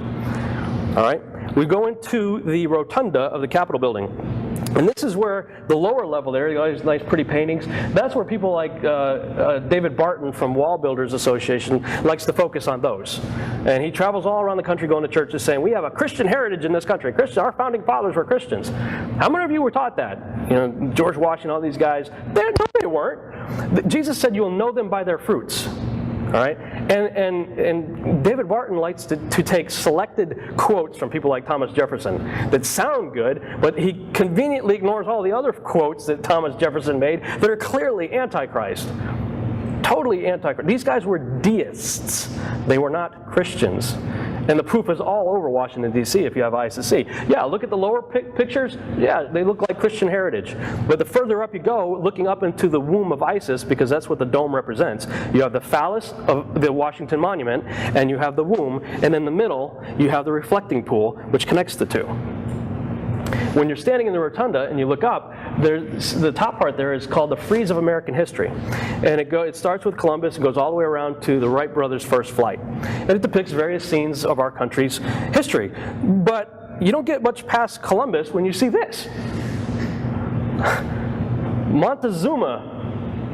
All right? We go into the rotunda of the Capitol building. And this is where the lower level there, you got these nice pretty paintings, that's where people like David Barton from Wall Builders Association likes to focus on those. And he travels all around the country going to churches saying, we have a Christian heritage in this country. Our founding fathers were Christians. How many of you were taught that? You know, George Washington, all these guys, no, they weren't. Jesus said you will know them by their fruits. All right, and David Barton likes to take selected quotes from people like Thomas Jefferson that sound good, but he conveniently ignores all the other quotes that Thomas Jefferson made that are clearly antichrist. Totally antichrist. These guys were deists. They were not Christians. And the proof is all over Washington, D.C. if you have eyes to see. Yeah, look at the lower pictures. Yeah, they look like Christian heritage. But the further up you go, looking up into the womb of Isis, because that's what the dome represents, you have the phallus of the Washington Monument, and you have the womb, and in the middle, you have the reflecting pool, which connects the two. When you're standing in the rotunda and you look up, the top part there is called the Frieze of American History. And it starts with Columbus and goes all the way around to the Wright brothers' first flight. And it depicts various scenes of our country's history. But you don't get much past Columbus when you see this. Montezuma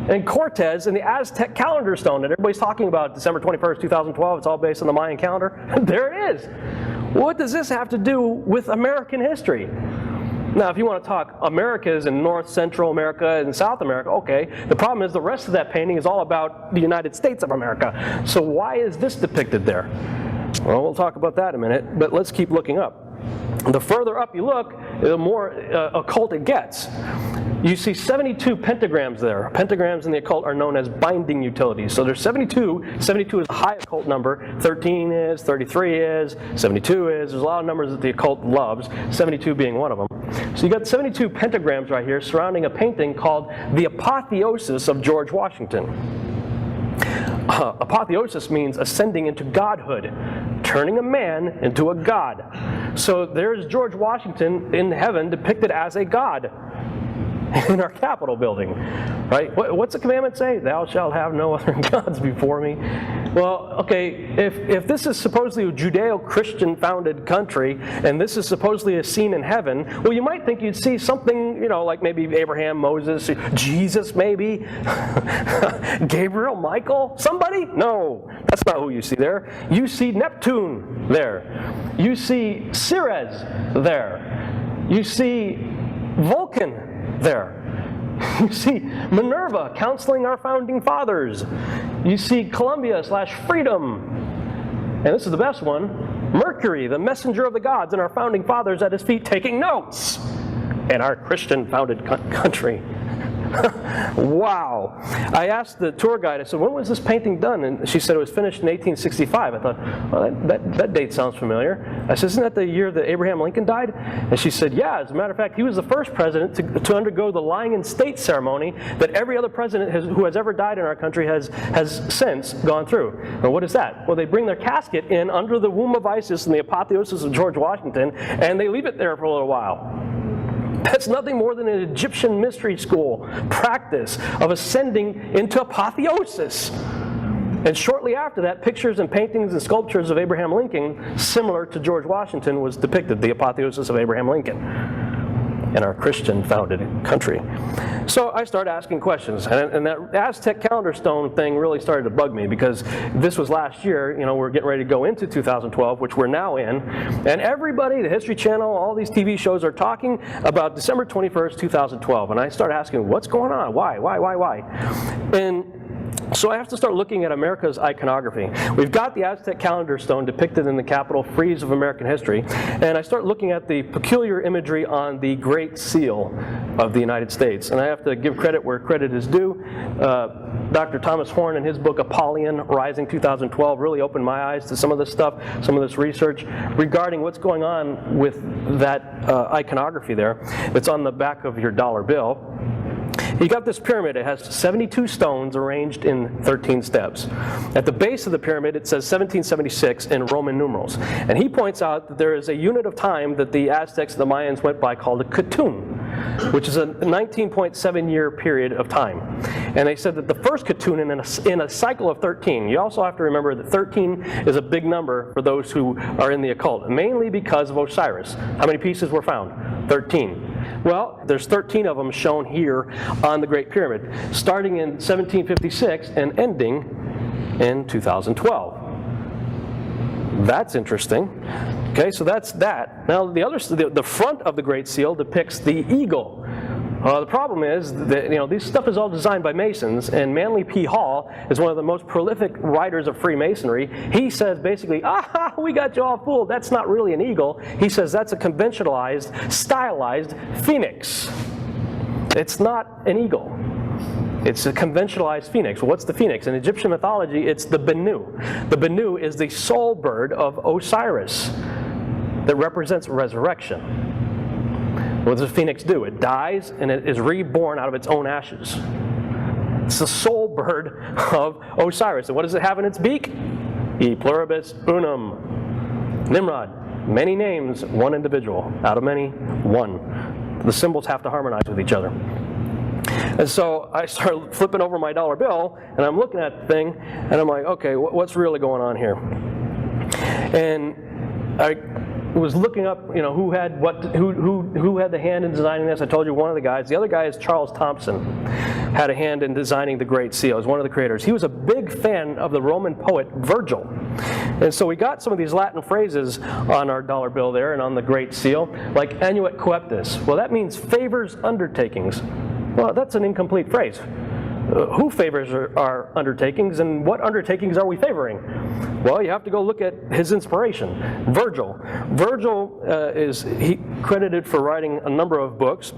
and Cortez and the Aztec calendar stone that everybody's talking about, December 21st, 2012, it's all based on the Mayan calendar. There it is. What does this have to do with American history? Now, if you want to talk Americas and North, Central America, and South America, okay. The problem is the rest of that painting is all about the United States of America. So why is this depicted there? Well, we'll talk about that in a minute, but let's keep looking up. The further up you look, the more occult it gets. You see 72 pentagrams there. Pentagrams in the occult are known as binding utilities. So there's 72. 72 is a high occult number. 13 is, 33 is, 72 is. There's a lot of numbers that the occult loves, 72 being one of them. So you got 72 pentagrams right here surrounding a painting called The Apotheosis of George Washington. Apotheosis means ascending into godhood, turning a man into a god. So there's George Washington in heaven depicted as a god in our Capitol building. right? What's the commandment say? Thou shalt have no other gods before me. Well, okay, if this is supposedly a Judeo-Christian founded country, and this is supposedly a scene in heaven, well, you might think you'd see something, like maybe Abraham, Moses, Jesus maybe, Gabriel, Michael, somebody? No, that's not who you see there. You see Neptune there. You see Ceres there. You see Vulcan there. You see Minerva counseling our founding fathers. You see Columbia/Freedom. And this is the best one. Mercury, the messenger of the gods, and our founding fathers at his feet taking notes. In our Christian founded country. Wow. I asked the tour guide, I said, when was this painting done? And she said it was finished in 1865. I thought, well, that date sounds familiar. I said, isn't that the year that Abraham Lincoln died? And she said, yeah, as a matter of fact, he was the first president to undergo the lying in state ceremony that every other president who has ever died in our country has since gone through. And what is that? Well, they bring their casket in under the womb of Isis and the apotheosis of George Washington, and they leave it there for a little while. That's nothing more than an Egyptian mystery school practice of ascending into apotheosis. And shortly after that, pictures and paintings and sculptures of Abraham Lincoln, similar to George Washington, was depicted, the apotheosis of Abraham Lincoln in our Christian-founded country. So I started asking questions, and that Aztec calendar stone thing really started to bug me, because this was last year. We're getting ready to go into 2012, which we're now in, and everybody, the History Channel, all these TV shows are talking about December 21st, 2012, and I started asking, what's going on? Why? And so I have to start looking at America's iconography. We've got the Aztec calendar stone depicted in the Capitol frieze of American history, and I start looking at the peculiar imagery on the Great Seal of the United States. And I have to give credit where credit is due. Dr. Thomas Horn, in his book Apollyon Rising 2012, really opened my eyes to some of this stuff, some of this research regarding what's going on with that iconography there. It's on the back of your dollar bill. You got this pyramid. It has 72 stones arranged in 13 steps. At the base of the pyramid, it says 1776 in Roman numerals. And he points out that there is a unit of time that the Aztecs and the Mayans went by called a Katun, which is a 19.7-year period of time. And they said that the first Katun in a cycle of 13, you also have to remember that 13 is a big number for those who are in the occult, mainly because of Osiris. How many pieces were found? 13. Well, there's 13 of them shown here on the Great Pyramid, starting in 1756 and ending in 2012. That's interesting. Okay, so that's that. Now, the front of the Great Seal depicts the eagle. The problem is that this stuff is all designed by Masons, and Manly P. Hall is one of the most prolific writers of Freemasonry. He says basically, we got you all fooled. That's not really an eagle. He says that's a conventionalized, stylized phoenix. It's not an eagle. It's a conventionalized phoenix. Well, what's the phoenix? In Egyptian mythology, it's the Bennu. The Bennu is the soul bird of Osiris that represents resurrection. What does a phoenix do? It dies and it is reborn out of its own ashes. It's the soul bird of Osiris. And what does it have in its beak? E pluribus unum. Nimrod. Many names, one individual. Out of many, one. The symbols have to harmonize with each other. And so I started flipping over my dollar bill, and I'm looking at the thing, and I'm like, okay, what's really going on here? And I was looking up, who had the hand in designing this. I told you one of the guys. The other guy is Charles Thompson, had a hand in designing the Great Seal. He's one of the creators. He was a big fan of the Roman poet Virgil. And so we got some of these Latin phrases on our dollar bill there and on the Great Seal, like annuit coeptis. Well, that means favors undertakings. Well, that's an incomplete phrase. Who favors our undertakings, and what undertakings are we favoring? Well, you have to go look at his inspiration, Virgil. Virgil is credited for writing a number of books.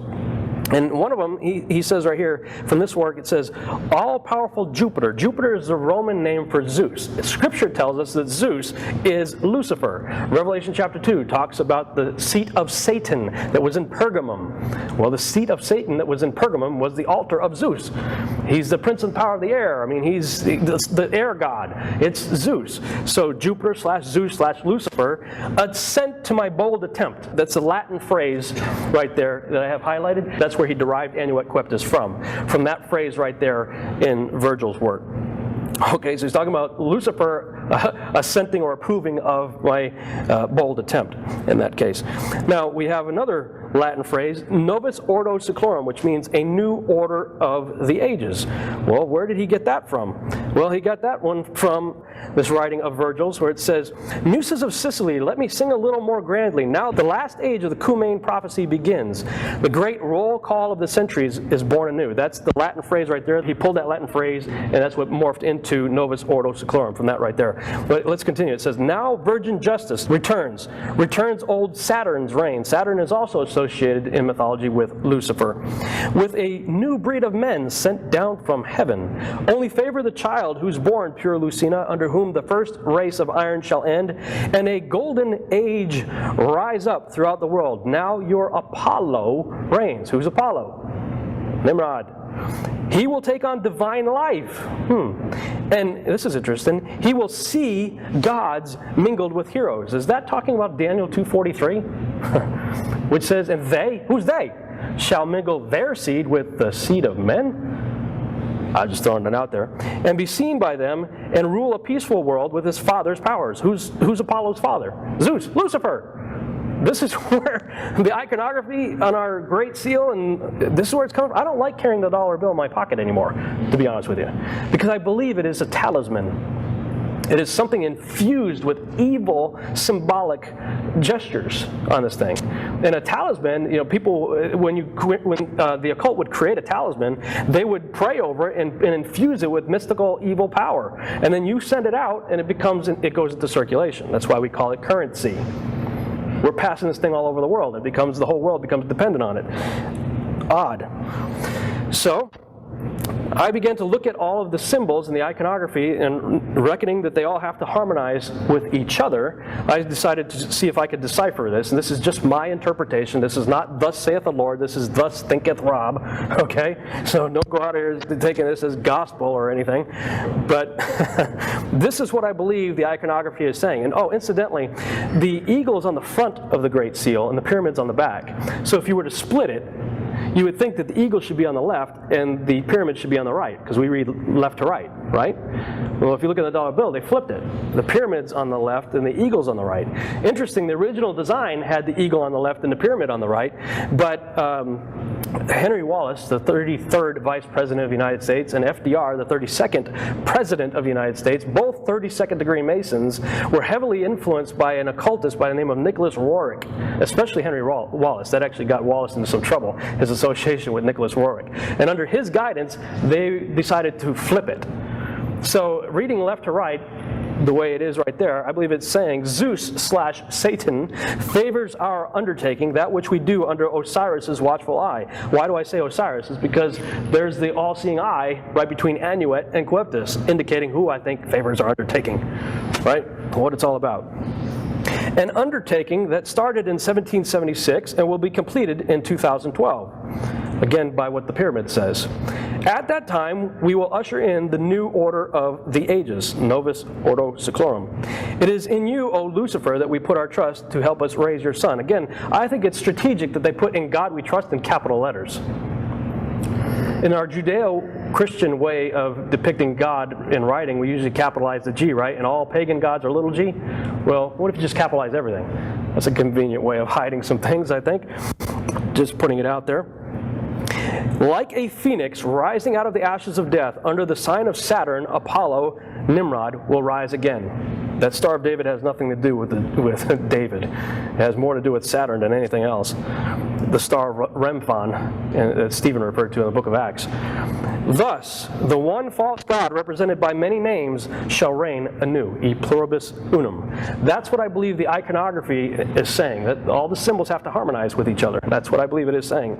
And one of them, he says right here, from this work, it says, all-powerful Jupiter. Jupiter is the Roman name for Zeus. Scripture tells us that Zeus is Lucifer. Revelation chapter 2 talks about the seat of Satan that was in Pergamum. Well, the seat of Satan that was in Pergamum was the altar of Zeus. He's the prince and power of the air. I mean, he's the air god. It's Zeus. So Jupiter/Zeus/Lucifer, assent to my bold attempt. That's a Latin phrase right there that I have highlighted. That's That's where he derived annuet coeptus from that phrase right there in Virgil's work. Okay, so he's talking about Lucifer assenting or approving of my bold attempt in that case. Now, we have another Latin phrase, novus ordo seclorum, which means a new order of the ages. Well, where did he get that from? Well, he got that one from this writing of Virgil's, where it says, Muses of Sicily, let me sing a little more grandly. Now the last age of the Cumane prophecy begins. The great roll call of the centuries is born anew. That's the Latin phrase right there. He pulled that Latin phrase, and that's what morphed into novus ordo seclorum from that right there. But let's continue. It says, now virgin justice returns old Saturn's reign. Saturn is also associated in mythology with Lucifer. With a new breed of men sent down from heaven. Only favor the child who's born pure Lucina, under whom the first race of iron shall end, and a golden age rise up throughout the world. Now your Apollo reigns. Who's Apollo? Nimrod. He will take on divine life. And this is interesting. He will see gods mingled with heroes. Is that talking about Daniel 2:43? Which says, and they, who's they? Shall mingle their seed with the seed of men? I'm just throwing it out there. And be seen by them and rule a peaceful world with his father's powers. Who's Apollo's father? Zeus, Lucifer. This is where the iconography on our Great Seal, and this is where it's coming from. I don't like carrying the dollar bill in my pocket anymore, to be honest with you, because I believe it is a talisman. It is something infused with evil symbolic gestures on this thing. And a talisman, people, when the occult would create a talisman, they would pray over it and infuse it with mystical evil power. And then you send it out, and it goes into circulation. That's why we call it currency. We're passing this thing all over the world. The whole world becomes dependent on it. Odd. So I began to look at all of the symbols in the iconography, and reckoning that they all have to harmonize with each other, I decided to see if I could decipher this. And this is just my interpretation. This is not thus saith the Lord. This is thus thinketh Rob. Okay? So don't go out here taking this as gospel or anything. But this is what I believe the iconography is saying. And incidentally, the eagle is on the front of the Great Seal and the pyramid's on the back. So if you were to split it, you would think that the eagle should be on the left and the pyramid should be on the right, because we read left to right, right? Well, if you look at the dollar bill, they flipped it. The pyramid's on the left and the eagle's on the right. Interesting, the original design had the eagle on the left and the pyramid on the right, but Henry Wallace, the 33rd Vice President of the United States, and FDR, the 32nd President of the United States, both 32nd degree Masons, were heavily influenced by an occultist by the name of Nicholas Roerich, especially Henry Wallace. That actually got Wallace into some trouble, his association with Nicholas Roerich. And under his guidance, they decided to flip it. So reading left to right, the way it is right there, I believe it's saying Zeus/Satan favors our undertaking, that which we do under Osiris's watchful eye. Why do I say Osiris? It's because there's the all-seeing eye right between annuet and coeptus, indicating who I think favors our undertaking, right? What it's all about. An undertaking that started in 1776 and will be completed in 2012. Again, by what the pyramid says. At that time, we will usher in the new order of the ages, novus ordo seclorum. It is in you, O Lucifer, that we put our trust to help us raise your son. Again, I think it's strategic that they put in God we trust in capital letters. In our Judeo-Christian way of depicting God in writing, we usually capitalize the G, right? And all pagan gods are little g. Well, what if you just capitalize everything? That's a convenient way of hiding some things, I think. Just putting it out there. Like a phoenix rising out of the ashes of death, under the sign of Saturn, Apollo, Nimrod will rise again. That Star of David has nothing to do with David. It has more to do with Saturn than anything else. The star of Remphan, that Stephen referred to in the book of Acts. Thus, the one false god, represented by many names, shall reign anew, e pluribus unum. That's what I believe the iconography is saying, that all the symbols have to harmonize with each other. That's what I believe it is saying.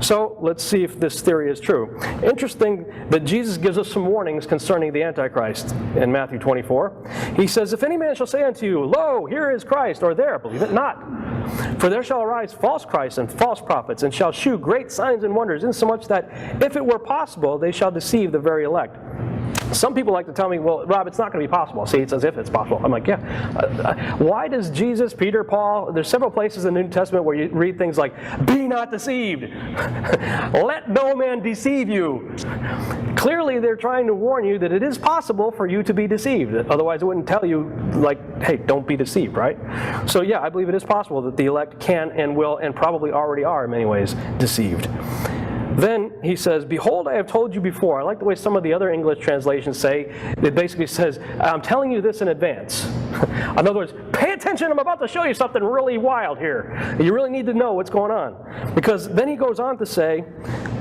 So, let's see if this theory is true. Interesting that Jesus gives us some warnings concerning the Antichrist in Matthew 24. He says, if any man shall say unto you, lo, here is Christ, or there, believe it not. For there shall arise false Christs and false prophets, and shall shew great signs and wonders, insomuch that, if it were possible, they shall deceive the very elect. Some people like to tell me, well, Rob, it's not going to be possible. See, it's as if it's possible. I'm like, yeah. Why does Jesus, Peter, Paul, there's several places in the New Testament where you read things like, be not deceived. Let no man deceive you. Clearly, they're trying to warn you that it is possible for you to be deceived. Otherwise, it wouldn't tell you, like, hey, don't be deceived, right? So, yeah, I believe it is possible that the elect can and will and probably already are, in many ways, deceived. Then he says, behold, I have told you before. I like the way some of the other English translations say. It basically says, I'm telling you this in advance. In other words, pay attention, I'm about to show you something really wild here. You really need to know what's going on. Because then he goes on to say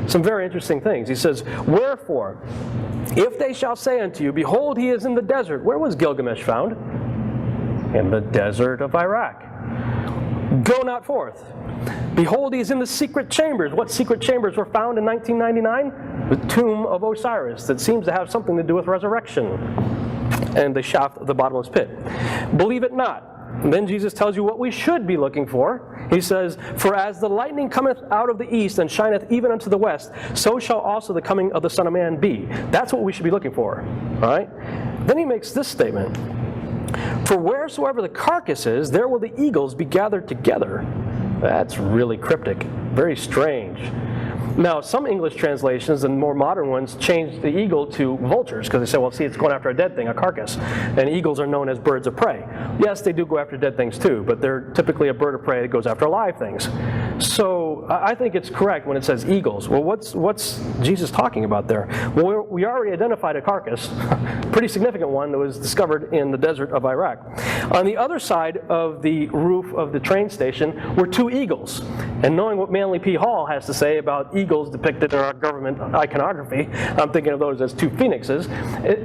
some very interesting things. He says, wherefore, if they shall say unto you, behold, he is in the desert. Where was Gilgamesh found? In the desert of Iraq. Go not forth. Behold, he is in the secret chambers. What secret chambers were found in 1999? The tomb of Osiris that seems to have something to do with resurrection and the shaft of the bottomless pit. Believe it not. And then Jesus tells you what we should be looking for. He says, for as the lightning cometh out of the east and shineth even unto the west, so shall also the coming of the Son of Man be. That's what we should be looking for. All right? Then he makes this statement. For wheresoever the carcass is, there will the eagles be gathered together. That's really cryptic, very strange. Now, some English translations and more modern ones change the eagle to vultures because they say, well, see, it's going after a dead thing, a carcass. And eagles are known as birds of prey. Yes, they do go after dead things too, but they're typically a bird of prey that goes after live things. So I think it's correct when it says eagles. Well, what's Jesus talking about there? Well, we already identified a carcass, pretty significant one that was discovered in the desert of Iraq. On the other side of the roof of the train station were two eagles. And knowing what Manly P. Hall has to say about eagles depicted in our government iconography, I'm thinking of those as two phoenixes.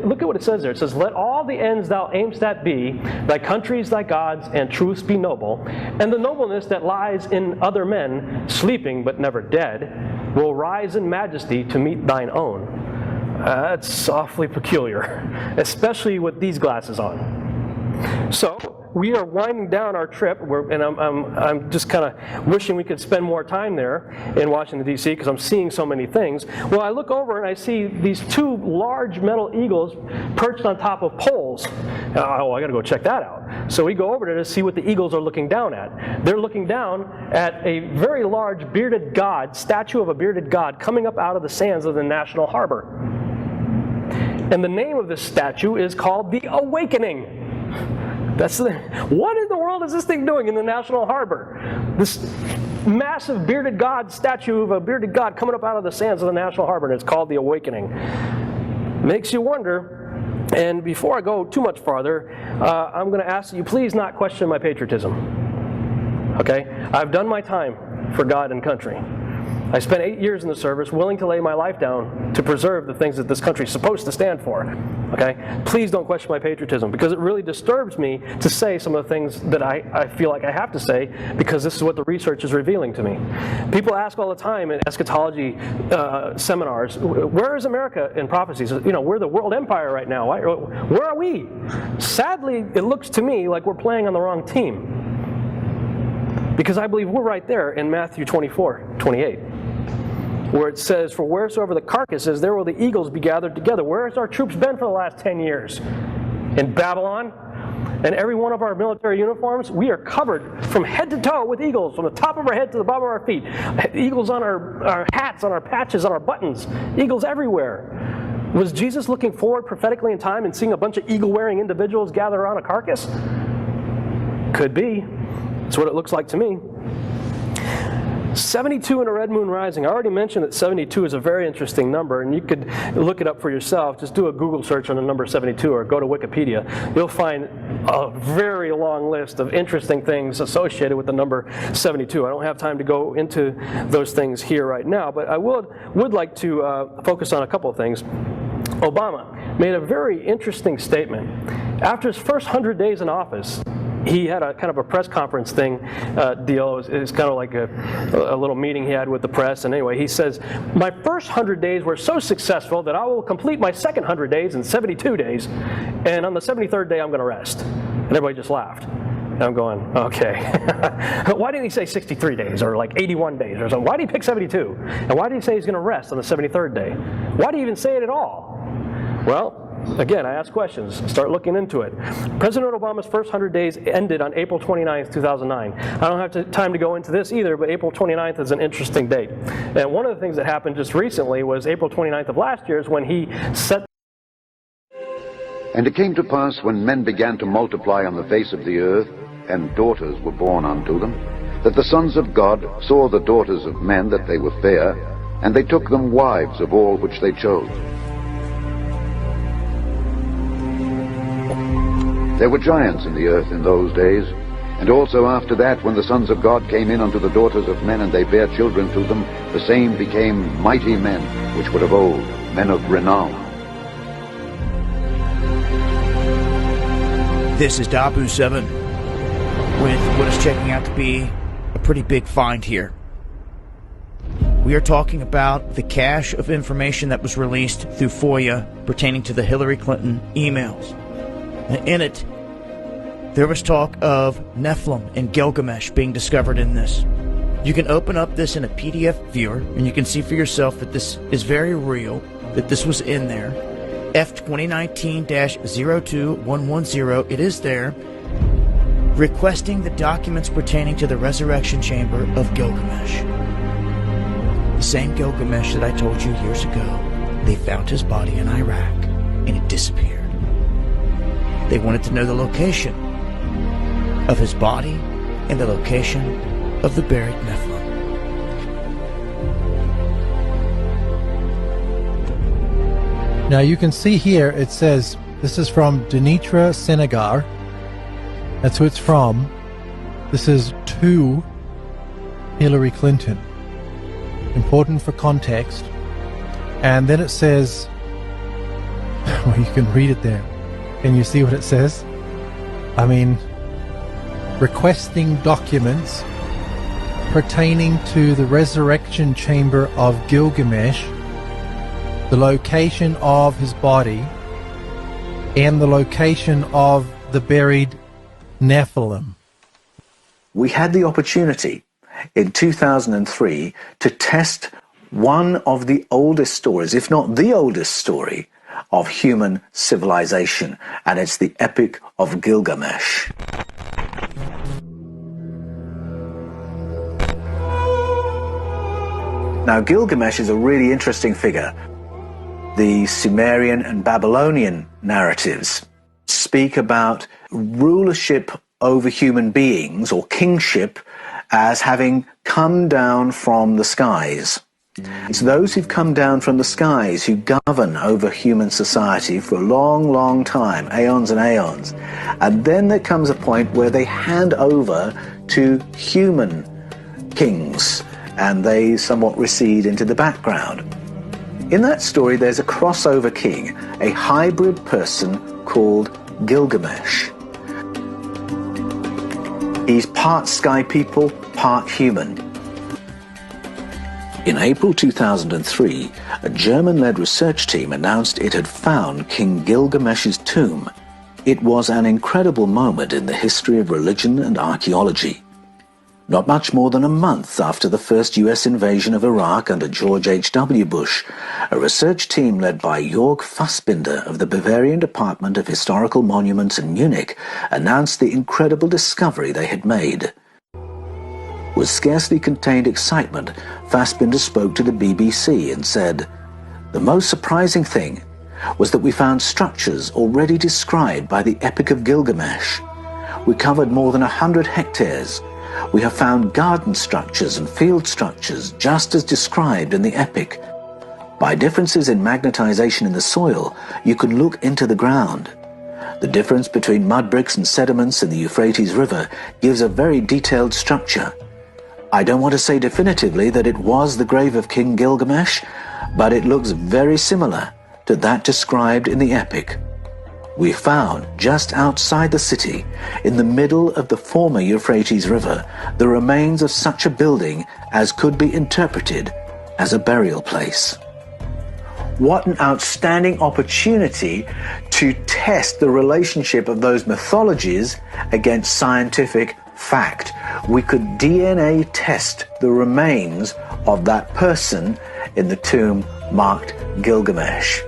Look at what it says there. It says, let all the ends thou aimst at be, thy countries, thy gods, and truths be noble, and the nobleness that lies in other men, sleeping but never dead, will rise in majesty to meet thine own. That's awfully peculiar, especially with these glasses on. So, we are winding down our trip, and I'm just kind of wishing we could spend more time there in Washington, D.C., because I'm seeing so many things. Well, I look over and I see these two large metal eagles perched on top of poles. Oh, I got to go check that out. So we go over there to see what the eagles are looking down at. They're looking down at a very large bearded god, statue of a bearded god, coming up out of the sands of the National Harbor. And the name of this statue is called the Awakening. What in the world is this thing doing in the National Harbor? This massive bearded god statue of a bearded god coming up out of the sands of the National Harbor, and it's called the Awakening. Makes you wonder. And before I go too much farther, I'm going to ask that you please not question my patriotism. Okay? I've done my time for God and country. I spent 8 years in the service, willing to lay my life down to preserve the things that this country is supposed to stand for. Okay? Please don't question my patriotism, because it really disturbs me to say some of the things that I feel like I have to say, because this is what the research is revealing to me. People ask all the time in eschatology seminars, where is America in prophecies? You know, we're the world empire right now. Where are we? Sadly, it looks to me like we're playing on the wrong team. Because I believe we're right there in Matthew 24:28. Where it says, for wheresoever the carcass is, there will the eagles be gathered together. Where has our troops been for the last 10 years? In Babylon. And every one of our military uniforms, we are covered from head to toe with eagles, from the top of our head to the bottom of our feet. Eagles on our hats, on our patches, on our buttons. Eagles everywhere. Was Jesus looking forward prophetically in time and seeing a bunch of eagle-wearing individuals gather around a carcass? Could be. That's what it looks like to me. 72 in a red moon rising. I already mentioned that 72 is a very interesting number, and you could look it up for yourself. Just do a Google search on the number 72 or go to Wikipedia. You'll find a very long list of interesting things associated with the number 72. I don't have time to go into those things here right now, but I would like to focus on a couple of things. Obama made a very interesting statement. After his first 100 days in office, he had a kind of a press conference thing deal. It was kind of like a little meeting he had with the press. And anyway, he says, my first 100 days were so successful that I will complete my second 100 days in 72 days. And on the 73rd day, I'm going to rest. And everybody just laughed. And I'm going, okay. Why didn't he say 63 days or like 81 days or something? Why did he pick 72? And why did he say he's going to rest on the 73rd day? Why did he even say it at all? Well, Again, I ask questions, start looking into it. President Obama's first 100 days ended on April 29th, 2009. I don't have time to go into this either, but April 29th is an interesting date. And one of the things that happened just recently was April 29th of last year is when he set. And it came to pass, when men began to multiply on the face of the earth, and daughters were born unto them, that the sons of God saw the daughters of men that they were fair, and they took them wives of all which they chose. There were giants in the earth in those days, and also after that, when the sons of God came in unto the daughters of men, and they bare children to them, the same became mighty men, which were of old, men of renown. This is Dabu7 with what is checking out to be a pretty big find here. We are talking about the cache of information that was released through FOIA pertaining to the Hillary Clinton emails. And in it, there was talk of Nephilim and Gilgamesh being discovered in this. You can open up this in a PDF viewer, and you can see for yourself that this is very real, that this was in there. F2019-02110, it is there, requesting the documents pertaining to the resurrection chamber of Gilgamesh. The same Gilgamesh that I told you years ago. They found his body in Iraq, and it disappeared. They wanted to know the location of his body and the location of the buried Nephilim. Now you can see here it says this is from Denitra Senegar. That's who it's from. This is to Hillary Clinton. Important for context. And then it says, well, you can read it there. Can you see what it says? I mean, requesting documents pertaining to the resurrection chamber of Gilgamesh, the location of his body, and the location of the buried Nephilim. We had the opportunity in 2003 to test one of the oldest stories, if not the oldest story, of human civilization, and it's the Epic of Gilgamesh. Now, Gilgamesh is a really interesting figure. The Sumerian and Babylonian narratives speak about rulership over human beings, or kingship, as having come down from the skies. It's those who've come down from the skies who govern over human society for a long, long time, aeons and aeons. And then there comes a point where they hand over to human kings, and they somewhat recede into the background. In that story, there's a crossover king, a hybrid person called Gilgamesh. He's part sky people, part human. In April 2003, a German-led research team announced it had found King Gilgamesh's tomb. It was an incredible moment in the history of religion and archaeology. Not much more than a month after the first US invasion of Iraq under George H.W. Bush, a research team led by Jörg Fassbinder of the Bavarian Department of Historical Monuments in Munich announced the incredible discovery they had made. With scarcely contained excitement, Fassbinder spoke to the BBC and said, "The most surprising thing was that we found structures already described by the Epic of Gilgamesh. We covered more than 100 hectares. We have found garden structures and field structures just as described in the Epic. By differences in magnetization in the soil, you can look into the ground. The difference between mud bricks and sediments in the Euphrates River gives a very detailed structure. I don't want to say definitively that it was the grave of King Gilgamesh, but it looks very similar to that described in the Epic. We found, just outside the city, in the middle of the former Euphrates River, the remains of such a building as could be interpreted as a burial place." What an outstanding opportunity to test the relationship of those mythologies against scientific fact. We could DNA test the remains of that person in the tomb marked Gilgamesh.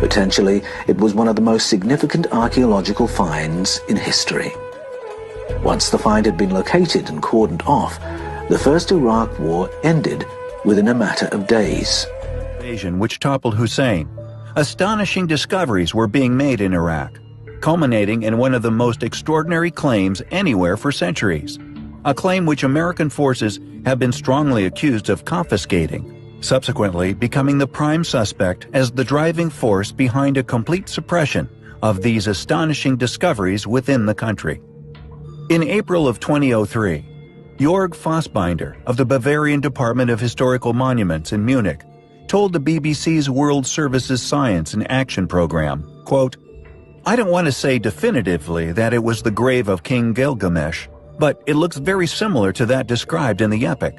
Potentially, it was one of the most significant archaeological finds in history. Once the find had been located and cordoned off, the First Iraq War ended within a matter of days. Invasion which toppled Hussein. Astonishing discoveries were being made in Iraq, culminating in one of the most extraordinary claims anywhere for centuries, a claim which American forces have been strongly accused of confiscating, subsequently becoming the prime suspect as the driving force behind a complete suppression of these astonishing discoveries within the country. In April of 2003, Jörg Fassbinder of the Bavarian Department of Historical Monuments in Munich told the BBC's World Services Science and Action program, quote, "I don't want to say definitively that it was the grave of King Gilgamesh, but it looks very similar to that described in the epic.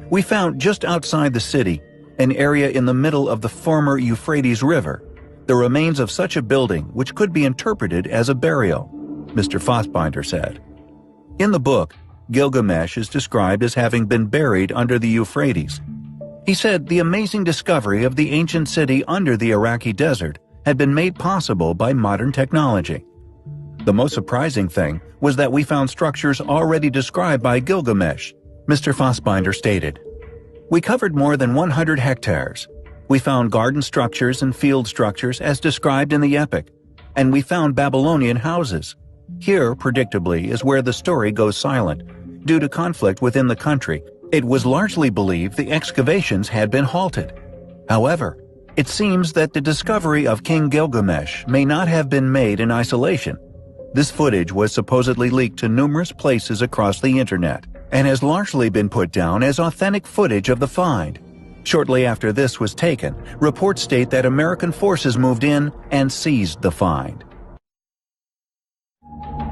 We found just outside the city, an area in the middle of the former Euphrates River, the remains of such a building which could be interpreted as a burial," Mr. Fassbinder said. In the book, Gilgamesh is described as having been buried under the Euphrates. He said the amazing discovery of the ancient city under the Iraqi desert had been made possible by modern technology. The most surprising thing was that we found structures already described by Gilgamesh, Mr. Fassbinder stated. We covered more than 100 hectares. We found garden structures and field structures as described in the epic, and we found Babylonian houses. Here, predictably, is where the story goes silent. Due to conflict within the country, it was largely believed the excavations had been halted. However, it seems that the discovery of King Gilgamesh may not have been made in isolation. This footage was supposedly leaked to numerous places across the internet and has largely been put down as authentic footage of the find. Shortly after this was taken, reports state that American forces moved in and seized the find.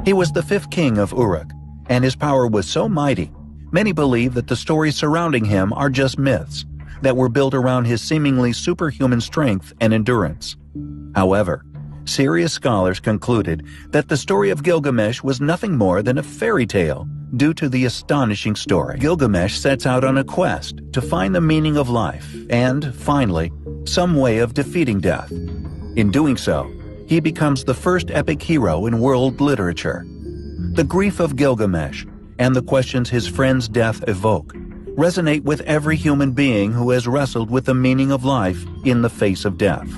He was the fifth king of Uruk, and his power was so mighty, many believe that the stories surrounding him are just myths that were built around his seemingly superhuman strength and endurance. However, serious scholars concluded that the story of Gilgamesh was nothing more than a fairy tale due to the astonishing story. Gilgamesh sets out on a quest to find the meaning of life and, finally, some way of defeating death. In doing so, he becomes the first epic hero in world literature. The grief of Gilgamesh and the questions his friend's death evoke resonate with every human being who has wrestled with the meaning of life in the face of death.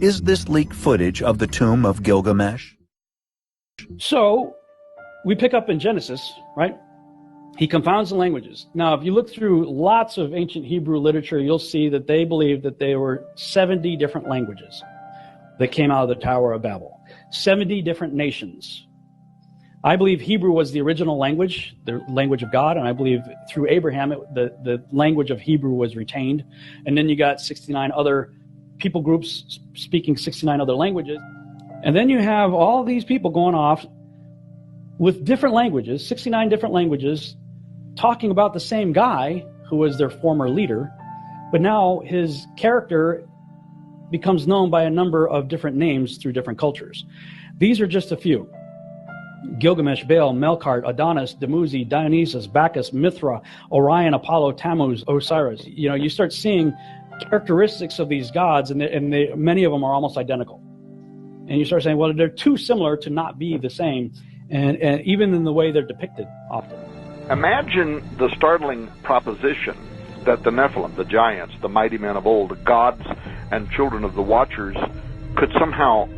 Is this leaked footage of the tomb of Gilgamesh? So, we pick up in Genesis, right? He confounds the languages. Now, if you look through lots of ancient Hebrew literature, you'll see that they believe that there were 70 different languages that came out of the Tower of Babel. 70 different nations. I believe Hebrew was the original language, the language of God, and I believe through Abraham, the language of Hebrew was retained. And then you got 69 other people groups speaking 69 other languages. And then you have all these people going off with different languages, 69 different languages, talking about the same guy who was their former leader, but now his character becomes known by a number of different names through different cultures. These are just a few. Gilgamesh, Baal, Melkart, Adonis, Dumuzi, Dionysus, Bacchus, Mithra, Orion, Apollo, Tammuz, Osiris. You know, you start seeing characteristics of these gods, and many of them are almost identical. And you start saying, well, they're too similar to not be the same, and even in the way they're depicted often. Imagine the startling proposition that the Nephilim, the giants, the mighty men of old, the gods and children of the Watchers, could somehow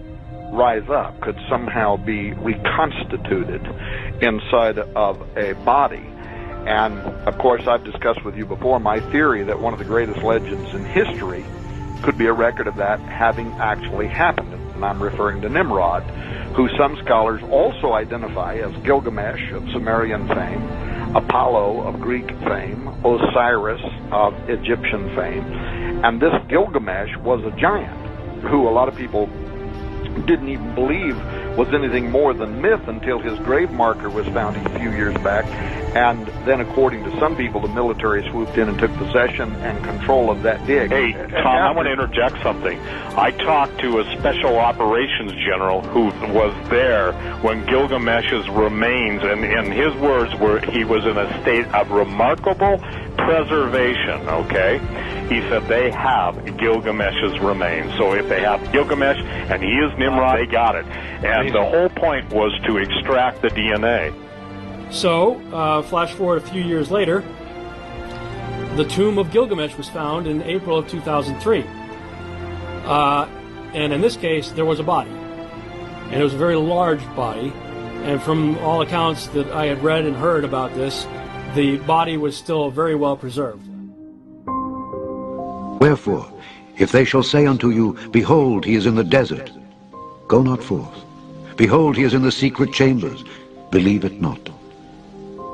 rise up, could somehow be reconstituted inside of a body. And of course, I've discussed with you before my theory that one of the greatest legends in history could be a record of that having actually happened. And I'm referring to Nimrod, who some scholars also identify as Gilgamesh of Sumerian fame, Apollo of Greek fame, Osiris of Egyptian fame. And this Gilgamesh was a giant who a lot of people didn't even believe was anything more than myth until his grave marker was found a few years back. And then, according to some people, the military swooped in and took possession and control of that dig. Hey, Tom, I want to interject something. I talked to a special operations general who was there when Gilgamesh's remains, and his words were he was in a state of remarkable preservation, okay? he said they have Gilgamesh's remains. So if they have Gilgamesh and he is Nimrod, they got it. And the whole point was to extract the DNA. So, flash forward a few years later, the tomb of Gilgamesh was found in April of 2003. And in this case, there was a body. And it was a very large body. And from all accounts that I had read and heard about this, the body was still very well preserved. Wherefore, if they shall say unto you, Behold, he is in the desert, go not forth. Behold, he is in the secret chambers, believe it not.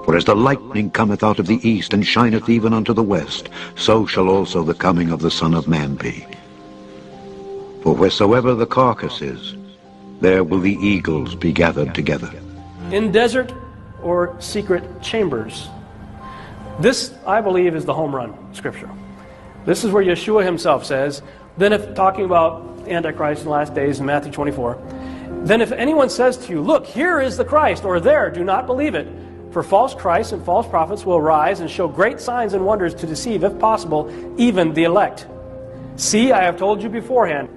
For as the lightning cometh out of the east, and shineth even unto the west, so shall also the coming of the Son of Man be. For wheresoever the carcass is, there will the eagles be gathered together. In desert or secret chambers. This, I believe, is the home run scripture. This is where Yeshua himself says, then if talking about Antichrist in the last days in Matthew 24, then if anyone says to you, look, here is the Christ, or there, do not believe it. For false Christs and false prophets will rise and show great signs and wonders to deceive, if possible, even the elect. See, I have told you beforehand.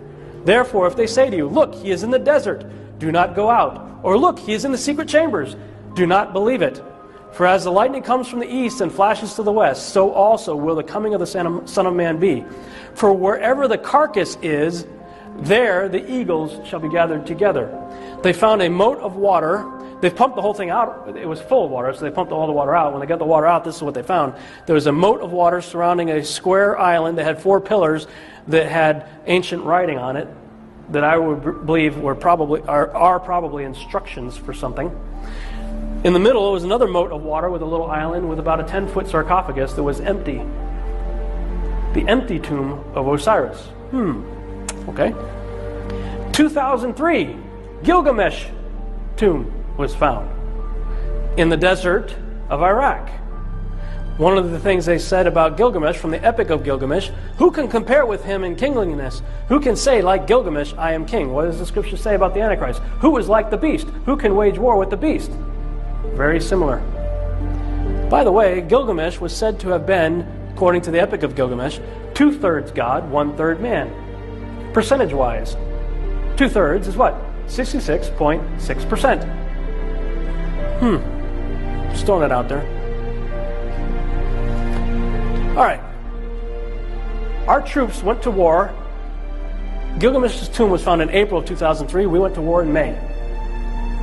Therefore, if they say to you, look, he is in the desert, do not go out. Or look, he is in the secret chambers, do not believe it. For as the lightning comes from the east and flashes to the west, so also will the coming of the Son of Man be. For wherever the carcass is, there the eagles shall be gathered together. They found a moat of water. They pumped the whole thing out. It was full of water, so they pumped all the water out. When they got the water out, this is what they found. There was a moat of water surrounding a square island that had 4 pillars that had ancient writing on it that I would believe were are probably instructions for something. In the middle was another moat of water with a little island with about a 10-foot sarcophagus that was empty. The empty tomb of Osiris. Okay. 2003, Gilgamesh tomb was found in the desert of Iraq. One of the things they said about Gilgamesh from the Epic of Gilgamesh, who can compare with him in kingliness? Who can say, like Gilgamesh, I am king? What does the scripture say about the Antichrist? Who is like the beast? Who can wage war with the beast? Very similar. By the way, Gilgamesh was said to have been, according to the Epic of Gilgamesh, 2/3 God, 1/3 man. Percentage-wise, 2/3 is what? 66.6%. Just throwing that out there. All right. Our troops went to war. Gilgamesh's tomb was found in April of 2003. We went to war in May.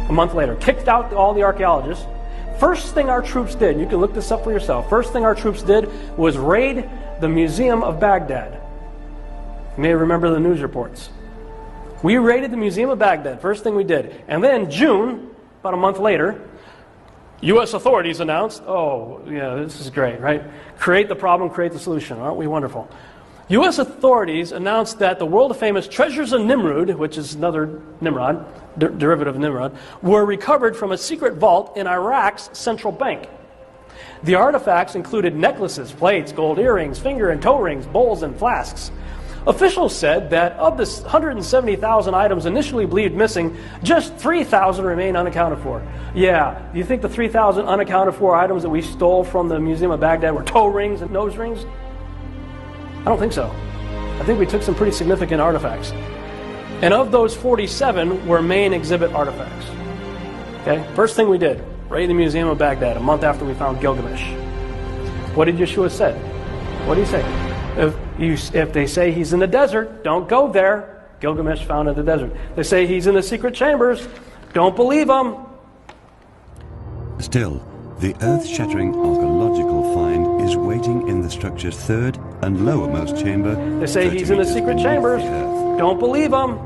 A month later. Kicked out all the archaeologists. First thing our troops did, you can look this up for yourself, first thing our troops did was raid the Museum of Baghdad. You may remember the news reports. We raided the Museum of Baghdad, first thing we did. And then June, about a month later, U.S. authorities announced, oh, yeah, this is great, right? Create the problem, create the solution. Aren't we wonderful? U.S. authorities announced that the world-famous treasures of Nimrod, which is another Nimrod, derivative of Nimrod, were recovered from a secret vault in Iraq's central bank. The artifacts included necklaces, plates, gold earrings, finger and toe rings, bowls, and flasks. Officials said that of the 170,000 items initially believed missing, just 3,000 remain unaccounted for. Yeah, do you think the 3,000 unaccounted for items that we stole from the Museum of Baghdad were toe rings and nose rings? I don't think so. I think we took some pretty significant artifacts. And of those 47 were main exhibit artifacts. Okay, first thing we did, raid the Museum of Baghdad a month after we found Gilgamesh. What did Yeshua say? What did he say? If they say he's in the desert, don't go there. Gilgamesh found in the desert. They say he's in the secret chambers, don't believe them. Still, the earth-shattering archaeological find is waiting in the structure's third and lowermost chamber. They say he's in the secret chambers, don't believe them.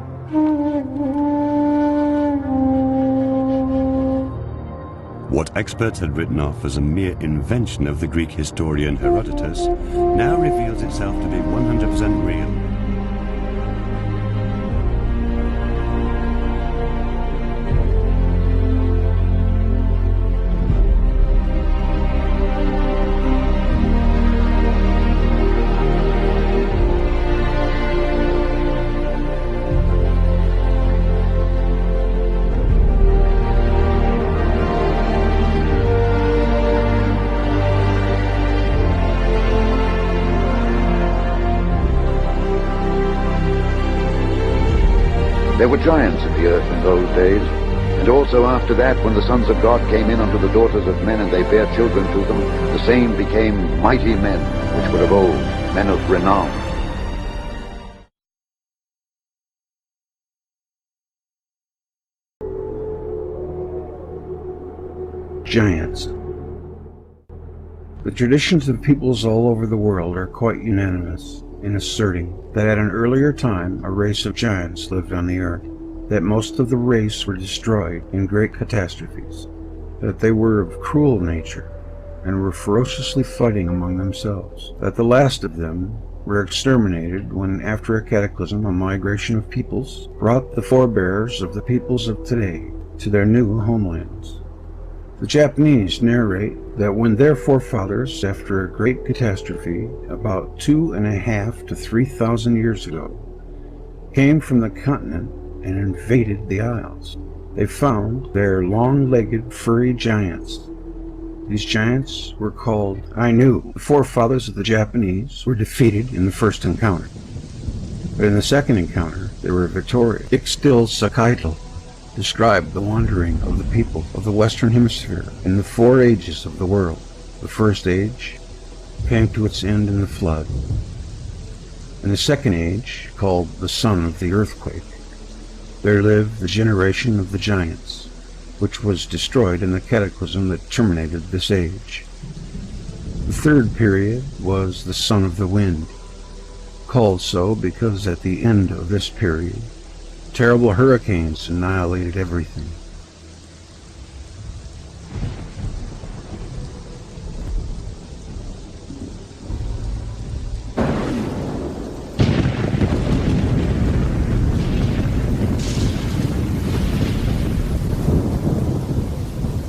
What experts had written off as a mere invention of the Greek historian Herodotus now reveals itself to be 100% real. were giants in the earth in those days, and also after that, when the sons of God came in unto the daughters of men, and they bare children to them, the same became mighty men, which were of old, men of renown. Giants. The traditions of peoples all over the world are quite unanimous in asserting that at an earlier time a race of giants lived on the earth, that most of the race were destroyed in great catastrophes, that they were of cruel nature and were ferociously fighting among themselves, that the last of them were exterminated when, after a cataclysm, a migration of peoples brought the forebears of the peoples of today to their new homelands. The Japanese narrate that when their forefathers, after a great catastrophe about 2,500 to 3,000 years ago, came from the continent and invaded the isles, they found there long-legged, furry giants. These giants were called Ainu. The forefathers of the Japanese were defeated in the first encounter, but in the second encounter they were victorious. Ixtil Sakaito described the wandering of the people of the Western Hemisphere in the 4 ages of the world. The first age came to its end in the flood. In the second age, called the son of the earthquake, there lived the generation of the giants, which was destroyed in the cataclysm that terminated this age. The third period was the son of the wind, called so because at the end of this period terrible hurricanes annihilated everything.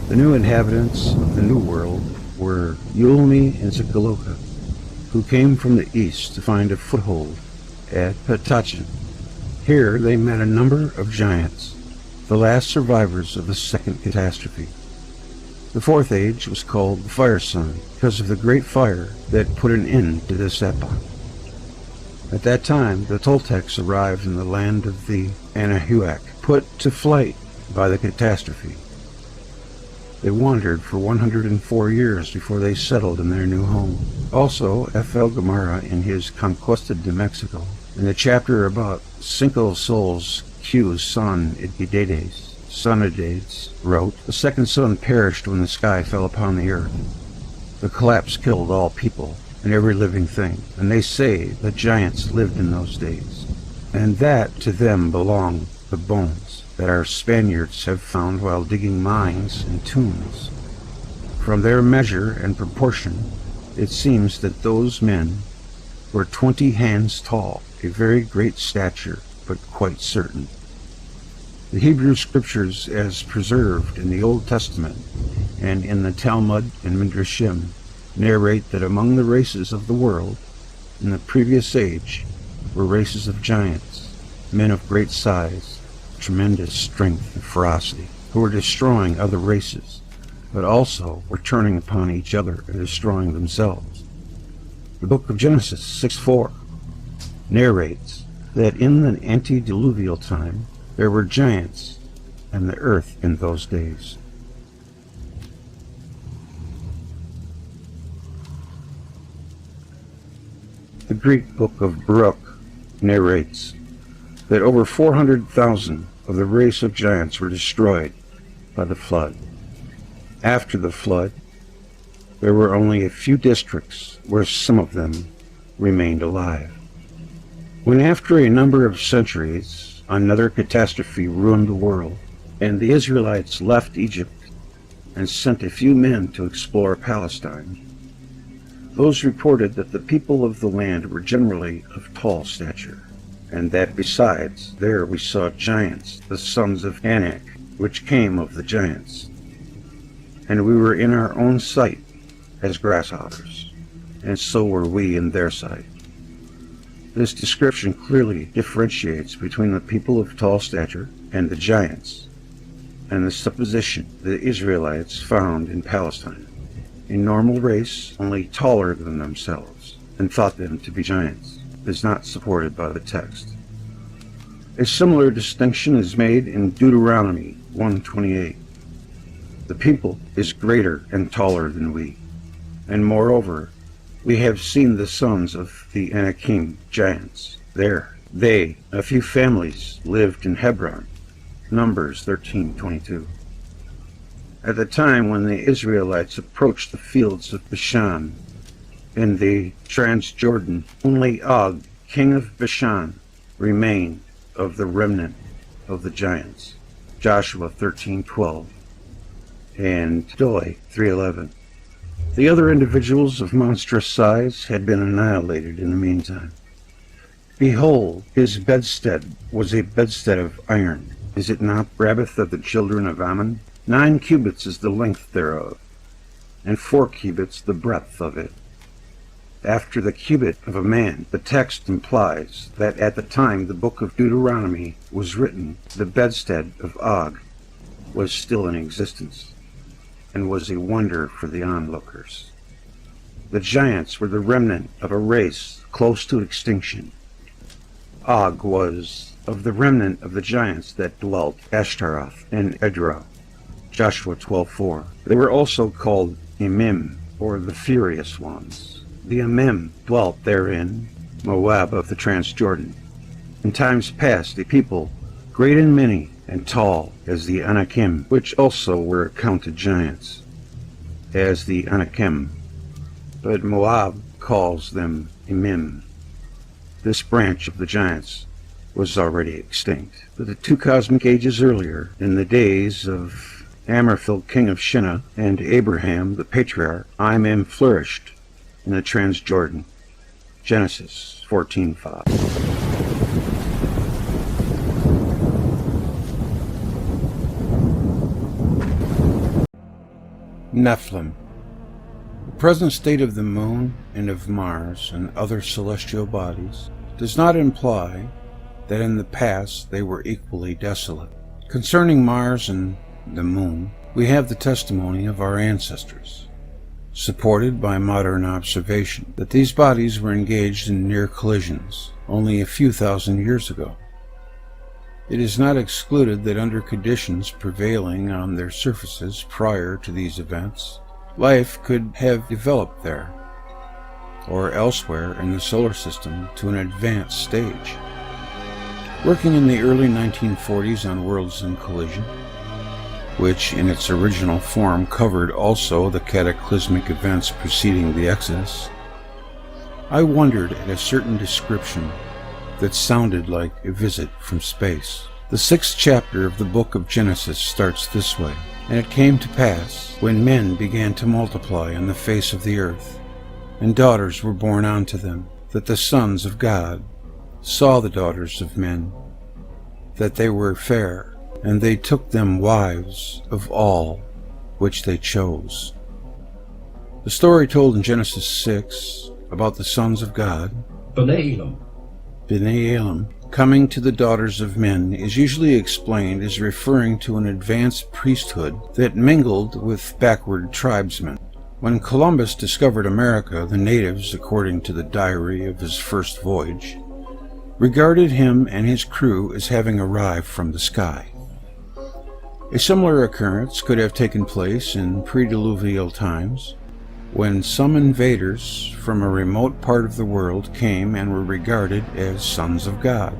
The new inhabitants of the New World were Yulmi and Zikaloka, who came from the east to find a foothold at Patachin. Here they met a number of giants, the last survivors of the second catastrophe. The fourth age was called the Fire Sun because of the great fire that put an end to this epoch. At that time, the Toltecs arrived in the land of the Anahuac, put to flight by the catastrophe. They wandered for 104 years before they settled in their new home. Also, F.L. Gamara, in his Conquista de Mexico, in the chapter about Cinco Sols Q's son Idgidedes, Sonidades, wrote, "The second sun perished when the sky fell upon the earth. The collapse killed all people and every living thing, and they say that giants lived in those days, and that to them belong the bones that our Spaniards have found while digging mines and tombs. From their measure and proportion, it seems that those men were 20 hands tall, a very great stature, but quite certain." The Hebrew scriptures, as preserved in the Old Testament and in the Talmud and Midrashim, narrate that among the races of the world in the previous age were races of giants, men of great size, tremendous strength and ferocity, who were destroying other races, but also were turning upon each other and destroying themselves. The book of Genesis 6:4 narrates that in the antediluvial time there were giants and the earth in those days. The Greek book of Baruch narrates that over 400,000 of the race of giants were destroyed by the flood. After the flood, there were only a few districts where some of them remained alive. When after a number of centuries another catastrophe ruined the world, and the Israelites left Egypt and sent a few men to explore Palestine, those reported that the people of the land were generally of tall stature, and that besides there we saw giants, the sons of Anak, which came of the giants, and we were in our own sight as grasshoppers, and so were we in their sight. This description clearly differentiates between the people of tall stature and the giants, and the supposition the Israelites found in Palestine, a normal race only taller than themselves, and thought them to be giants, is not supported by the text. A similar distinction is made in Deuteronomy 1:28. The people is greater and taller than we, and moreover, we have seen the sons of the Anakim, giants, there. They, a few families, lived in Hebron. Numbers 13:22. At the time when the Israelites approached the fields of Bashan in the Transjordan, only Og, king of Bashan, remained of the remnant of the giants. Joshua 13:12 and Doi 3:11. The other individuals of monstrous size had been annihilated in the meantime. Behold, his bedstead was a bedstead of iron. Is it not Rabbith of the children of Ammon? 9 cubits is the length thereof, and 4 cubits the breadth of it. After the cubit of a man, the text implies that at the time the book of Deuteronomy was written, the bedstead of Og was still in existence, and was a wonder for the onlookers. The giants were the remnant of a race close to extinction. Og was of the remnant of the giants that dwelt Ashtaroth and Edrei. Joshua 12:4. They were also called Emim, or the furious ones. The Emim dwelt therein, Moab of the Transjordan. In times past, a people great and many and tall as the Anakim, which also were accounted giants, as the Anakim. But Moab calls them Emim. This branch of the giants was already extinct. But the 2 cosmic ages earlier, in the days of Amraphel, king of Shinnah, and Abraham, the patriarch, Imam flourished in the Transjordan. Genesis 14:5. Nephilim. The present state of the moon and of Mars and other celestial bodies does not imply that in the past they were equally desolate. Concerning Mars and the moon, we have the testimony of our ancestors, supported by modern observation, that these bodies were engaged in near collisions only a few thousand years ago. It is not excluded that under conditions prevailing on their surfaces prior to these events, life could have developed there, or elsewhere in the solar system to an advanced stage. Working in the early 1940s on Worlds in Collision, which in its original form covered also the cataclysmic events preceding the Exodus, I wondered at a certain description that sounded like a visit from space. The 6th chapter of the book of Genesis starts this way: "And it came to pass, when men began to multiply on the face of the earth, and daughters were born unto them, that the sons of God saw the daughters of men, that they were fair, and they took them wives of all which they chose." The story told in Genesis 6 about the sons of God, B'nai Elam, coming to the daughters of men is usually explained as referring to an advanced priesthood that mingled with backward tribesmen. When Columbus discovered America, the natives, according to the diary of his first voyage, regarded him and his crew as having arrived from the sky. A similar occurrence could have taken place in pre-diluvial times, when some invaders from a remote part of the world came and were regarded as sons of God.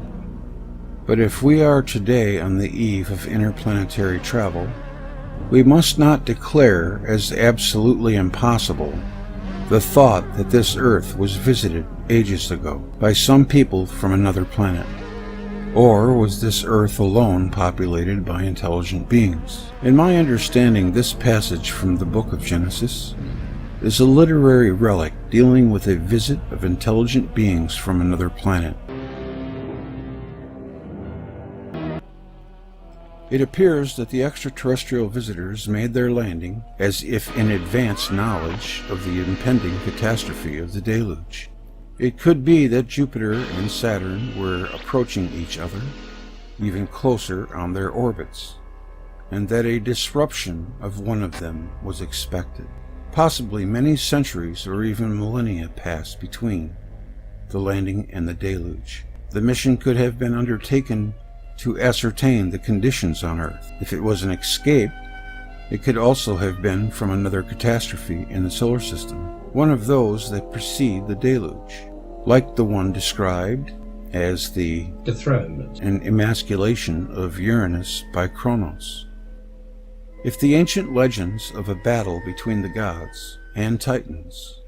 But if we are today on the eve of interplanetary travel, we must not declare as absolutely impossible the thought that this Earth was visited ages ago by some people from another planet. Or was this Earth alone populated by intelligent beings? In my understanding, this passage from the book of Genesis is a literary relic dealing with a visit of intelligent beings from another planet. It appears that the extraterrestrial visitors made their landing as if in advance knowledge of the impending catastrophe of the deluge. It could be that Jupiter and Saturn were approaching each other, even closer on their orbits, and that a disruption of one of them was expected. Possibly many centuries or even millennia passed between the landing and the deluge. The mission could have been undertaken to ascertain the conditions on Earth. If it was an escape, it could also have been from another catastrophe in the solar system, one of those that precede the deluge, like the one described as the dethronement and emasculation of Uranus by Kronos. If the ancient legends of a battle between the gods and titans,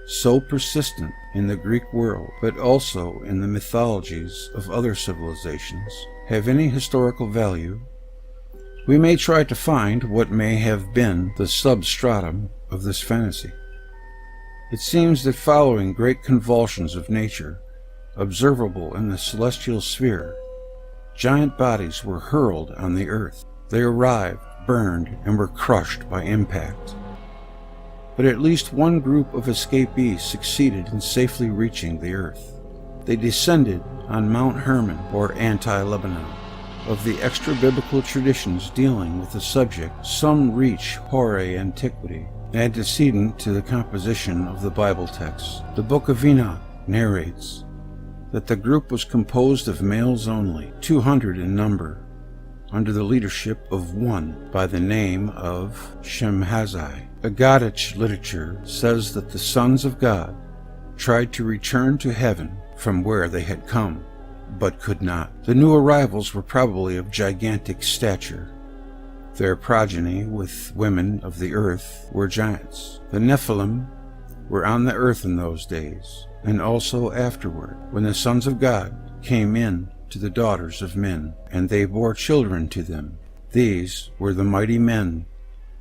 so persistent in the Greek world, but also in the mythologies of other civilizations, have any historical value, we may try to find what may have been the substratum of this fantasy. It seems that following great convulsions of nature, observable in the celestial sphere, giant bodies were hurled on the earth. They arrived, burned, and were crushed by impact. But at least one group of escapees succeeded in safely reaching the earth. They descended on Mount Hermon, or Anti-Lebanon. Of the extra-biblical traditions dealing with the subject, some reach hoary antiquity, antecedent to the composition of the Bible text. The Book of Enoch narrates that the group was composed of males only, 200 in number, under the leadership of one by the name of Shemhazai. Aggadic literature says that the sons of God tried to return to heaven from where they had come, but could not. The new arrivals were probably of gigantic stature. Their progeny with women of the earth were giants. The Nephilim were on the earth in those days, and also afterward, when the sons of God came in to the daughters of men, and they bore children to them. These were the mighty men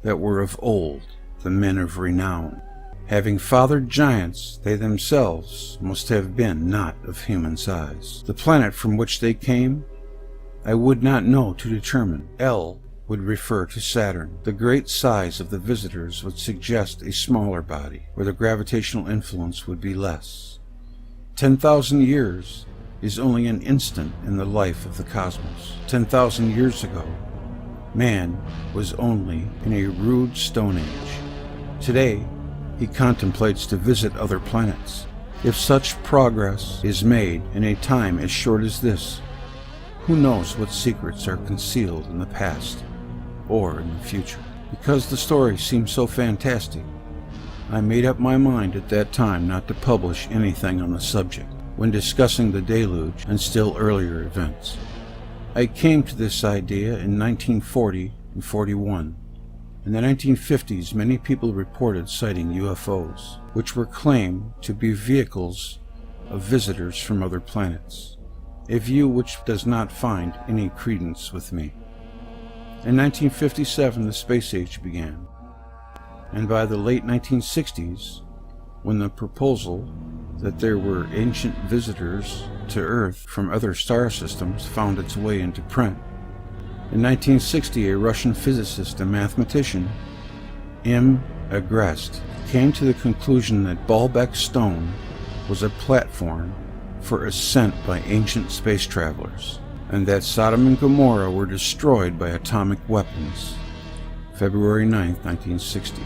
that were of old, the men of renown. Having fathered giants, they themselves must have been not of human size. The planet from which they came, I would not know to determine. El would refer to Saturn. The great size of the visitors would suggest a smaller body, where the gravitational influence would be less. 10,000 years is only an instant in the life of the cosmos. 10,000 years ago, man was only in a rude Stone Age. Today, he contemplates to visit other planets. If such progress is made in a time as short as this, who knows what secrets are concealed in the past or in the future? Because the story seems so fantastic, I made up my mind at that time not to publish anything on the subject when discussing the deluge and still earlier events. I came to this idea in 1940 and 41. In the 1950s, many people reported sighting UFOs, which were claimed to be vehicles of visitors from other planets, a view which does not find any credence with me. In 1957, the space age began, and by the late 1960s, when the proposal that there were ancient visitors to Earth from other star systems found its way into print, in 1960, a Russian physicist and mathematician, M. Agrest, came to the conclusion that Baalbek Stone was a platform for ascent by ancient space travelers, and that Sodom and Gomorrah were destroyed by atomic weapons. February 9, 1960.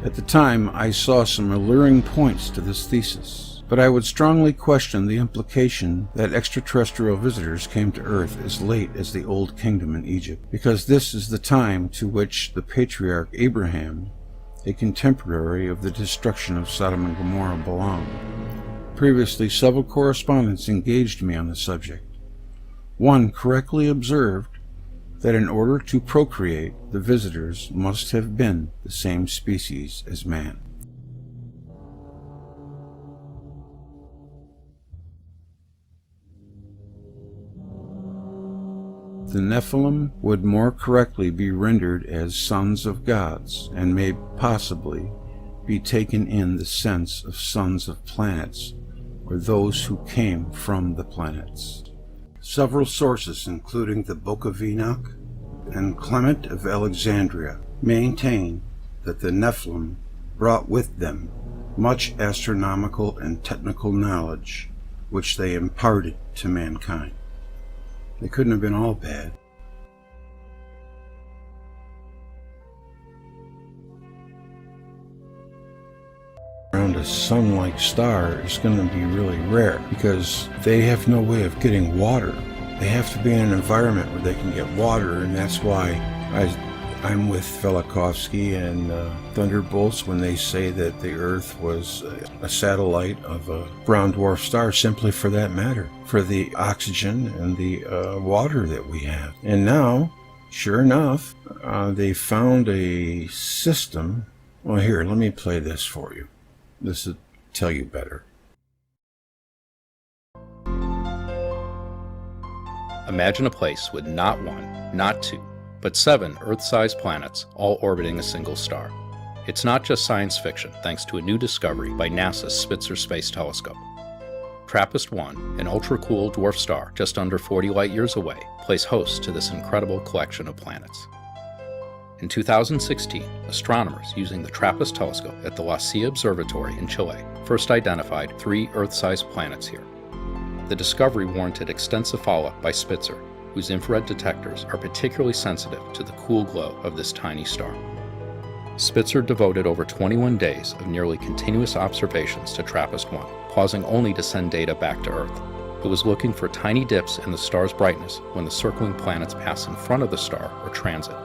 At the time, I saw some alluring points to this thesis, but I would strongly question the implication that extraterrestrial visitors came to Earth as late as the Old Kingdom in Egypt, because this is the time to which the patriarch Abraham, a contemporary of the destruction of Sodom and Gomorrah, belonged. Previously, several correspondents engaged me on the subject. One correctly observed that in order to procreate, the visitors must have been the same species as man. The Nephilim would more correctly be rendered as sons of gods, and may possibly be taken in the sense of sons of planets, or those who came from the planets. Several sources, including the Book of Enoch and Clement of Alexandria, maintain that the Nephilim brought with them much astronomical and technical knowledge, which they imparted to mankind. They couldn't have been all bad. Around a sun-like star is going to be really rare because they have no way of getting water They have to be in an environment where they can get water, and that's why I'm with Velikovsky and Thunderbolts when they say that the Earth was a satellite of a brown dwarf star, simply for that matter, for the oxygen and the water that we have. And now, sure enough, they found a system. Well, here, let me play this for you. This will tell you better. Imagine a place with not one, not two, but 7 Earth-sized planets all orbiting a single star. It's not just science fiction, thanks to a new discovery by NASA's Spitzer Space Telescope. TRAPPIST-1, an ultra-cool dwarf star just under 40 light-years away, plays host to this incredible collection of planets. In 2016, astronomers using the TRAPPIST telescope at the La Silla Observatory in Chile first identified 3 Earth-sized planets here. The discovery warranted extensive follow-up by Spitzer, whose infrared detectors are particularly sensitive to the cool glow of this tiny star. Spitzer devoted over 21 days of nearly continuous observations to TRAPPIST-1, pausing only to send data back to Earth. It was looking for tiny dips in the star's brightness when the circling planets pass in front of the star or transit.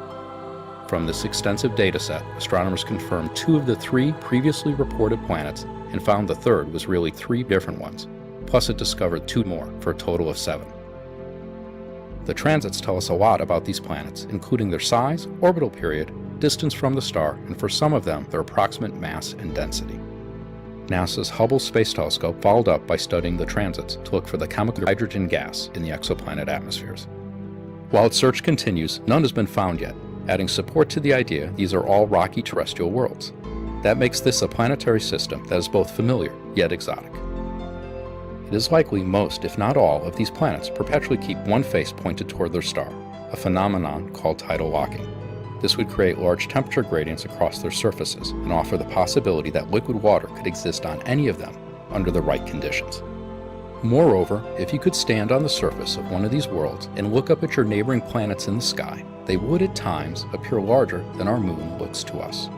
From this extensive dataset, astronomers confirmed 2 of the 3 previously reported planets and found the third was really 3 different ones. Plus it discovered 2 more, for a total of 7. The transits tell us a lot about these planets, including their size, orbital period, distance from the star, and for some of them, their approximate mass and density. NASA's Hubble Space Telescope followed up by studying the transits to look for the chemical hydrogen gas in the exoplanet atmospheres. While its search continues, none has been found yet, adding support to the idea these are all rocky terrestrial worlds. That makes this a planetary system that is both familiar yet exotic. It is likely most, if not all, of these planets perpetually keep one face pointed toward their star, a phenomenon called tidal locking. This would create large temperature gradients across their surfaces and offer the possibility that liquid water could exist on any of them under the right conditions. Moreover, if you could stand on the surface of one of these worlds and look up at your neighboring planets in the sky, they would at times appear larger than our moon looks to us.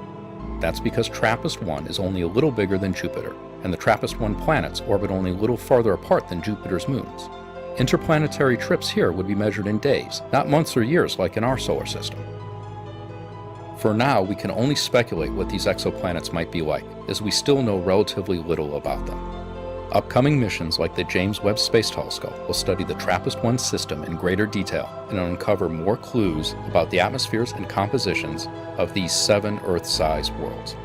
That's because TRAPPIST-1 is only a little bigger than Jupiter, and the TRAPPIST-1 planets orbit only a little farther apart than Jupiter's moons. Interplanetary trips here would be measured in days, not months or years like in our solar system. For now, we can only speculate what these exoplanets might be like, as we still know relatively little about them. Upcoming missions like the James Webb Space Telescope will study the TRAPPIST-1 system in greater detail and uncover more clues about the atmospheres and compositions of these 7 Earth-sized worlds.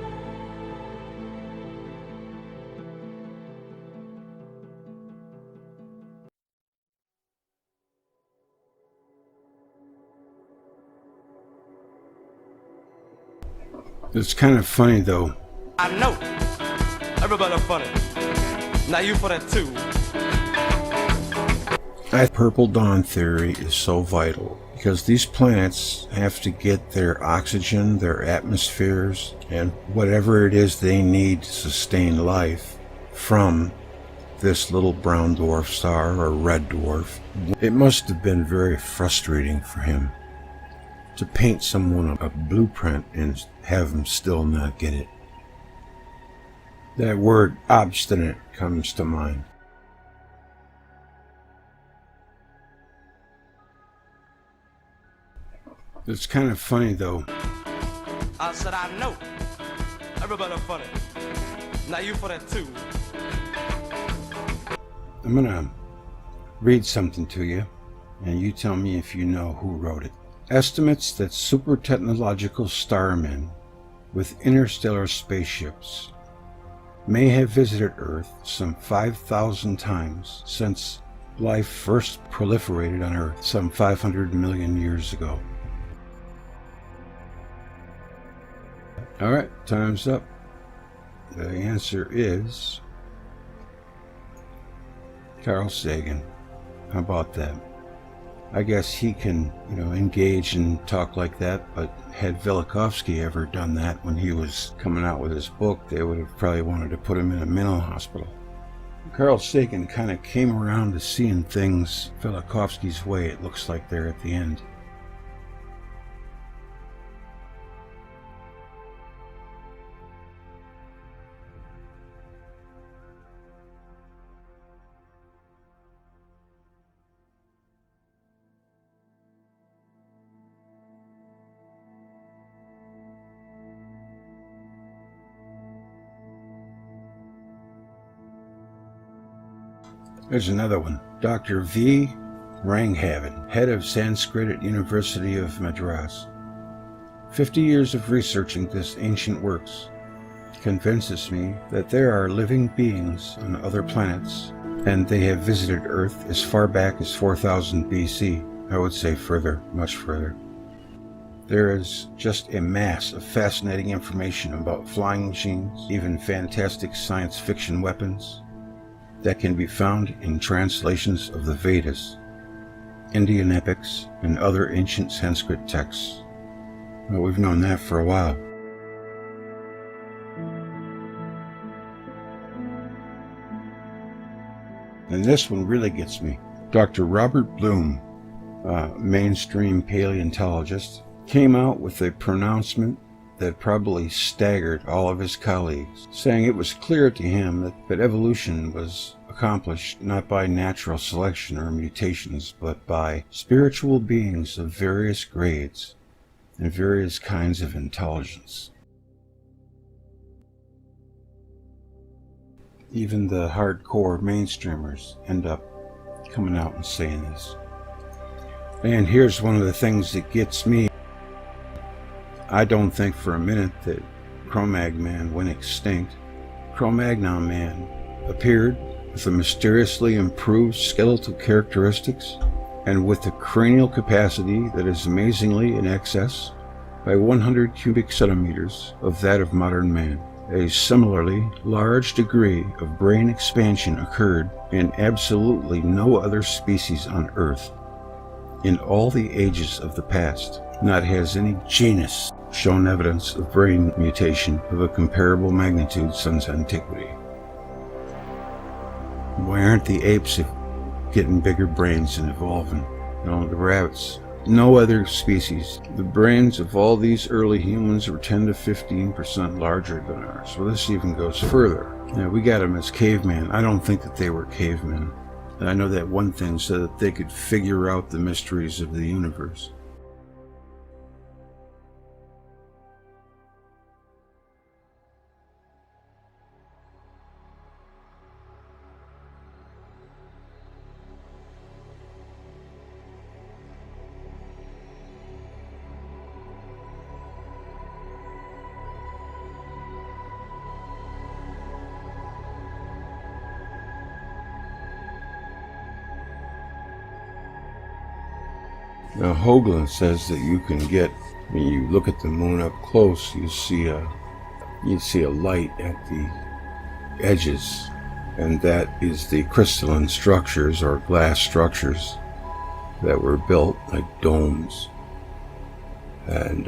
It's kind of funny, though. I know. Everybody funny. Now you for that too. Purple dawn theory is so vital because these planets have to get their oxygen, their atmospheres, and whatever it is they need to sustain life from this little brown dwarf star or red dwarf. It must have been very frustrating for him to paint someone a blueprint and have them still not get it. That word obstinate comes to mind. It's kind of funny, though. I said I know. Everybody funny. Now you for that too. I'm gonna read something to you, and you tell me if you know who wrote it. Estimates that super technological starmen with interstellar spaceships may have visited Earth some 5,000 times since life first proliferated on Earth some 500 million years ago. All right, time's up. The answer is Carl Sagan. How about that? I guess he can, engage and talk like that, but had Velikovsky ever done that when he was coming out with his book, they would have probably wanted to put him in a mental hospital. Carl Sagan kind of came around to seeing things Velikovsky's way, it looks like there at the end. There's another one. Dr. V. Ranghavan, head of Sanskrit at University of Madras. 50 years of researching this ancient works convinces me that there are living beings on other planets, and they have visited Earth as far back as 4000 BC. I would say further, much further. There is just a mass of fascinating information about flying machines, even fantastic science fiction weapons, that can be found in translations of the Vedas, Indian epics, and other ancient Sanskrit texts. Well, we've known that for a while. And this one really gets me. Dr. Robert Bloom, a mainstream paleontologist, came out with a pronouncement that probably staggered all of his colleagues, saying it was clear to him that evolution was accomplished not by natural selection or mutations, but by spiritual beings of various grades and various kinds of intelligence. Even the hardcore mainstreamers end up coming out and saying this. And here's one of the things that gets me. I don't think for a minute that Cro-Magnon went extinct. Cro-Magnon man appeared with the mysteriously improved skeletal characteristics and with a cranial capacity that is amazingly in excess by 100 cubic centimeters of that of modern man. A similarly large degree of brain expansion occurred in absolutely no other species on Earth. In all the ages of the past, not has any genus shown evidence of brain mutation of a comparable magnitude since antiquity. Why aren't the apes getting bigger brains and evolving? You know, the rabbits. No other species. The brains of all these early humans were 10 to 15% larger than ours. Well, this even goes further. Yeah, we got them as cavemen. I don't think that they were cavemen. And I know that one thing so that they could figure out the mysteries of the universe. Now, Hoagland says that you can get, when you look at the moon up close, you see a light at the edges, and that is the crystalline structures or glass structures that were built like domes. And,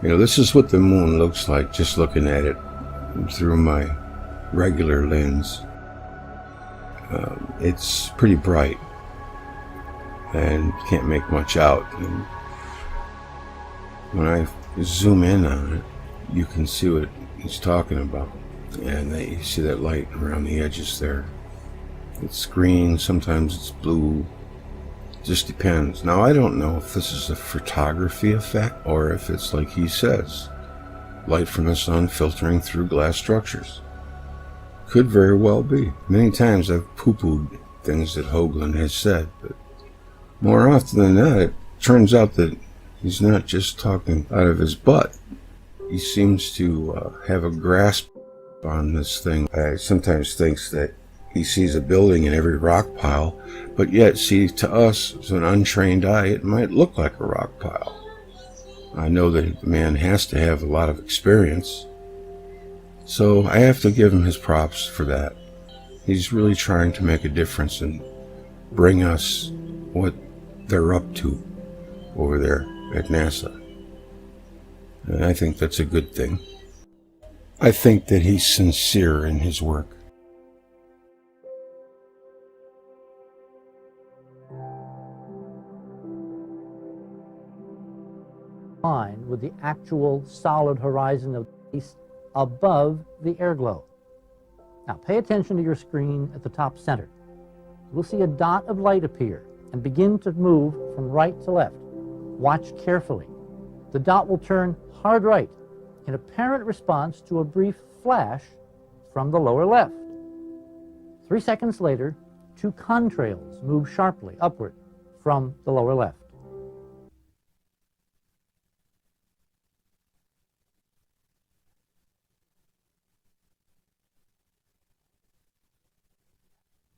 this is what the moon looks like just looking at it through my regular lens. It's pretty bright and can't make much out. And when I zoom in on it, you can see what he's talking about. And you see that light around the edges there. It's green, sometimes it's blue. It just depends. Now, I don't know if this is a photography effect or if it's like he says, light from the sun filtering through glass structures. Could very well be. Many times I've poo-pooed things that Hoagland has said, but more often than not, it turns out that he's not just talking out of his butt. He seems to have a grasp on this thing. I sometimes thinks that he sees a building in every rock pile, but yet, see, to us, as an untrained eye, it might look like a rock pile. I know that the man has to have a lot of experience, so I have to give him his props for that. He's really trying to make a difference and bring us what they're up to over there at NASA. And I think that's a good thing. I think that he's sincere in his work. Line with the actual solid horizon of the east above the air globe. Now pay attention to your screen at the top center. We'll see a dot of light appear and begin to move from right to left. Watch carefully. The dot will turn hard right in apparent response to a brief flash from the lower left. 3 seconds later, 2 contrails move sharply upward from the lower left.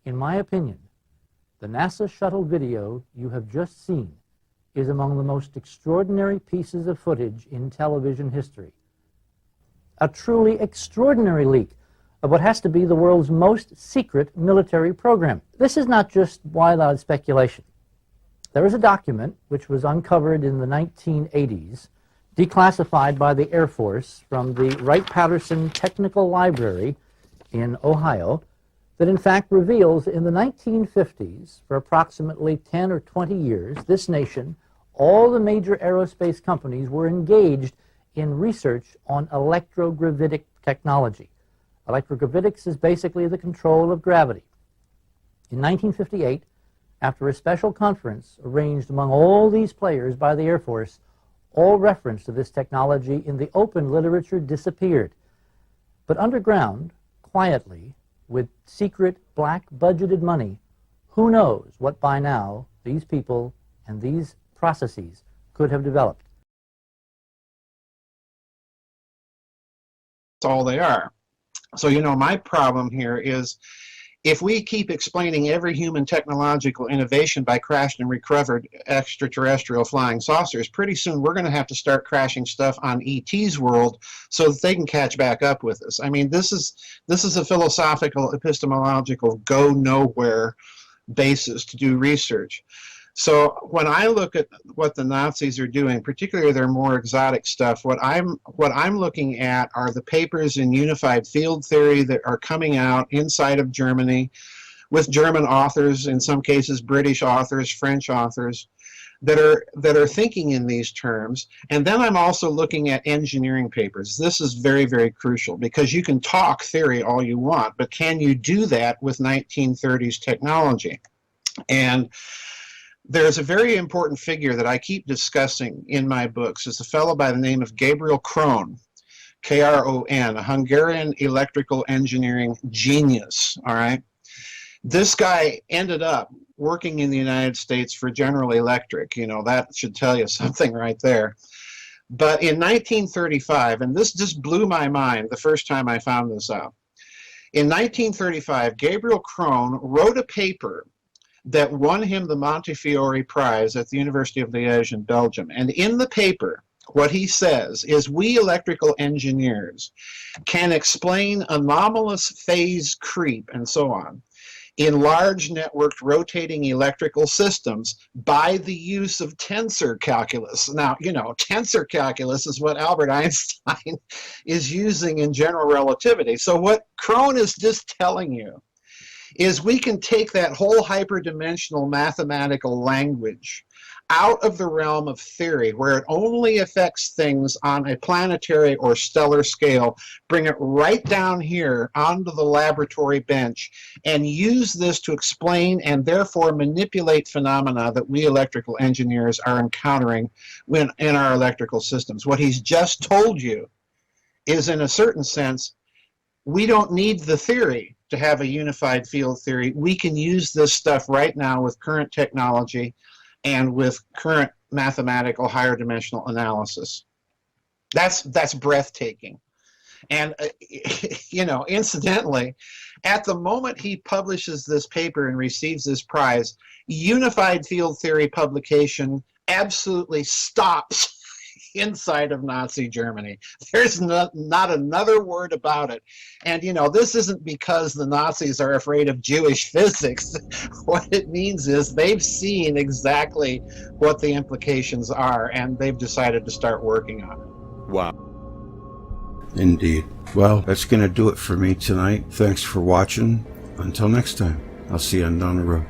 In my opinion, the NASA shuttle video you have just seen is among the most extraordinary pieces of footage in television history. A truly extraordinary leak of what has to be the world's most secret military program. This is not just wild-eyed speculation. There is a document which was uncovered in the 1980s, declassified by the Air Force from the Wright-Patterson Technical Library in Ohio, that in fact reveals in the 1950s, for approximately 10 or 20 years, this nation, all the major aerospace companies were engaged in research on electrogravitic technology. Electrogravitics is basically the control of gravity. In 1958, after a special conference arranged among all these players by the Air Force, all reference to this technology in the open literature disappeared. But underground, quietly, with secret, black-budgeted money, who knows what by now these people and these processes could have developed. That's all they are. So, you know, my problem here is if we keep explaining every human technological innovation by crashed and recovered extraterrestrial flying saucers, pretty soon we're going to have to start crashing stuff on ET's world so that they can catch back up with us. I mean, this is a philosophical, epistemological, go nowhere basis to do research. So when I look at what the Nazis are doing, particularly their more exotic stuff, what I'm looking at are the papers in unified field theory that are coming out inside of Germany with German authors, in some cases British authors, French authors, that are thinking in these terms. And then I'm also looking at engineering papers. This is very, very crucial because you can talk theory all you want, but can you do that with 1930s technology? And there's a very important figure that I keep discussing in my books. It's a fellow by the name of Gabriel Kron, K-R-O-N, a Hungarian electrical engineering genius, all right? This guy ended up working in the United States for General Electric. You know, that should tell you something right there. But in 1935, and this just blew my mind the first time I found this out, in 1935, Gabriel Kron wrote a paper that won him the Montefiore Prize at the University of Liège in Belgium. And in the paper, what he says is we electrical engineers can explain anomalous phase creep and so on in large networked rotating electrical systems by the use of tensor calculus. Now, you know, tensor calculus is what Albert Einstein is using in general relativity. So what Kron is just telling you is we can take that whole hyperdimensional mathematical language out of the realm of theory, where it only affects things on a planetary or stellar scale, bring it right down here onto the laboratory bench, and use this to explain and therefore manipulate phenomena that we electrical engineers are encountering in our electrical systems. What he's just told you is, in a certain sense, we don't need the theory to have a unified field theory. We can use this stuff right now with current technology and with current mathematical higher dimensional analysis. That's breathtaking. And, you know, incidentally, at the moment he publishes this paper and receives this prize, unified field theory publication absolutely stops inside of Nazi Germany. There's not another word about it. And, you know, this isn't because the Nazis are afraid of Jewish physics. What it means is they've seen exactly what the implications are, and they've decided to start working on it. Wow. Indeed. Well, that's going to do it for me tonight. Thanks for watching. Until next time, I'll see you on down the road.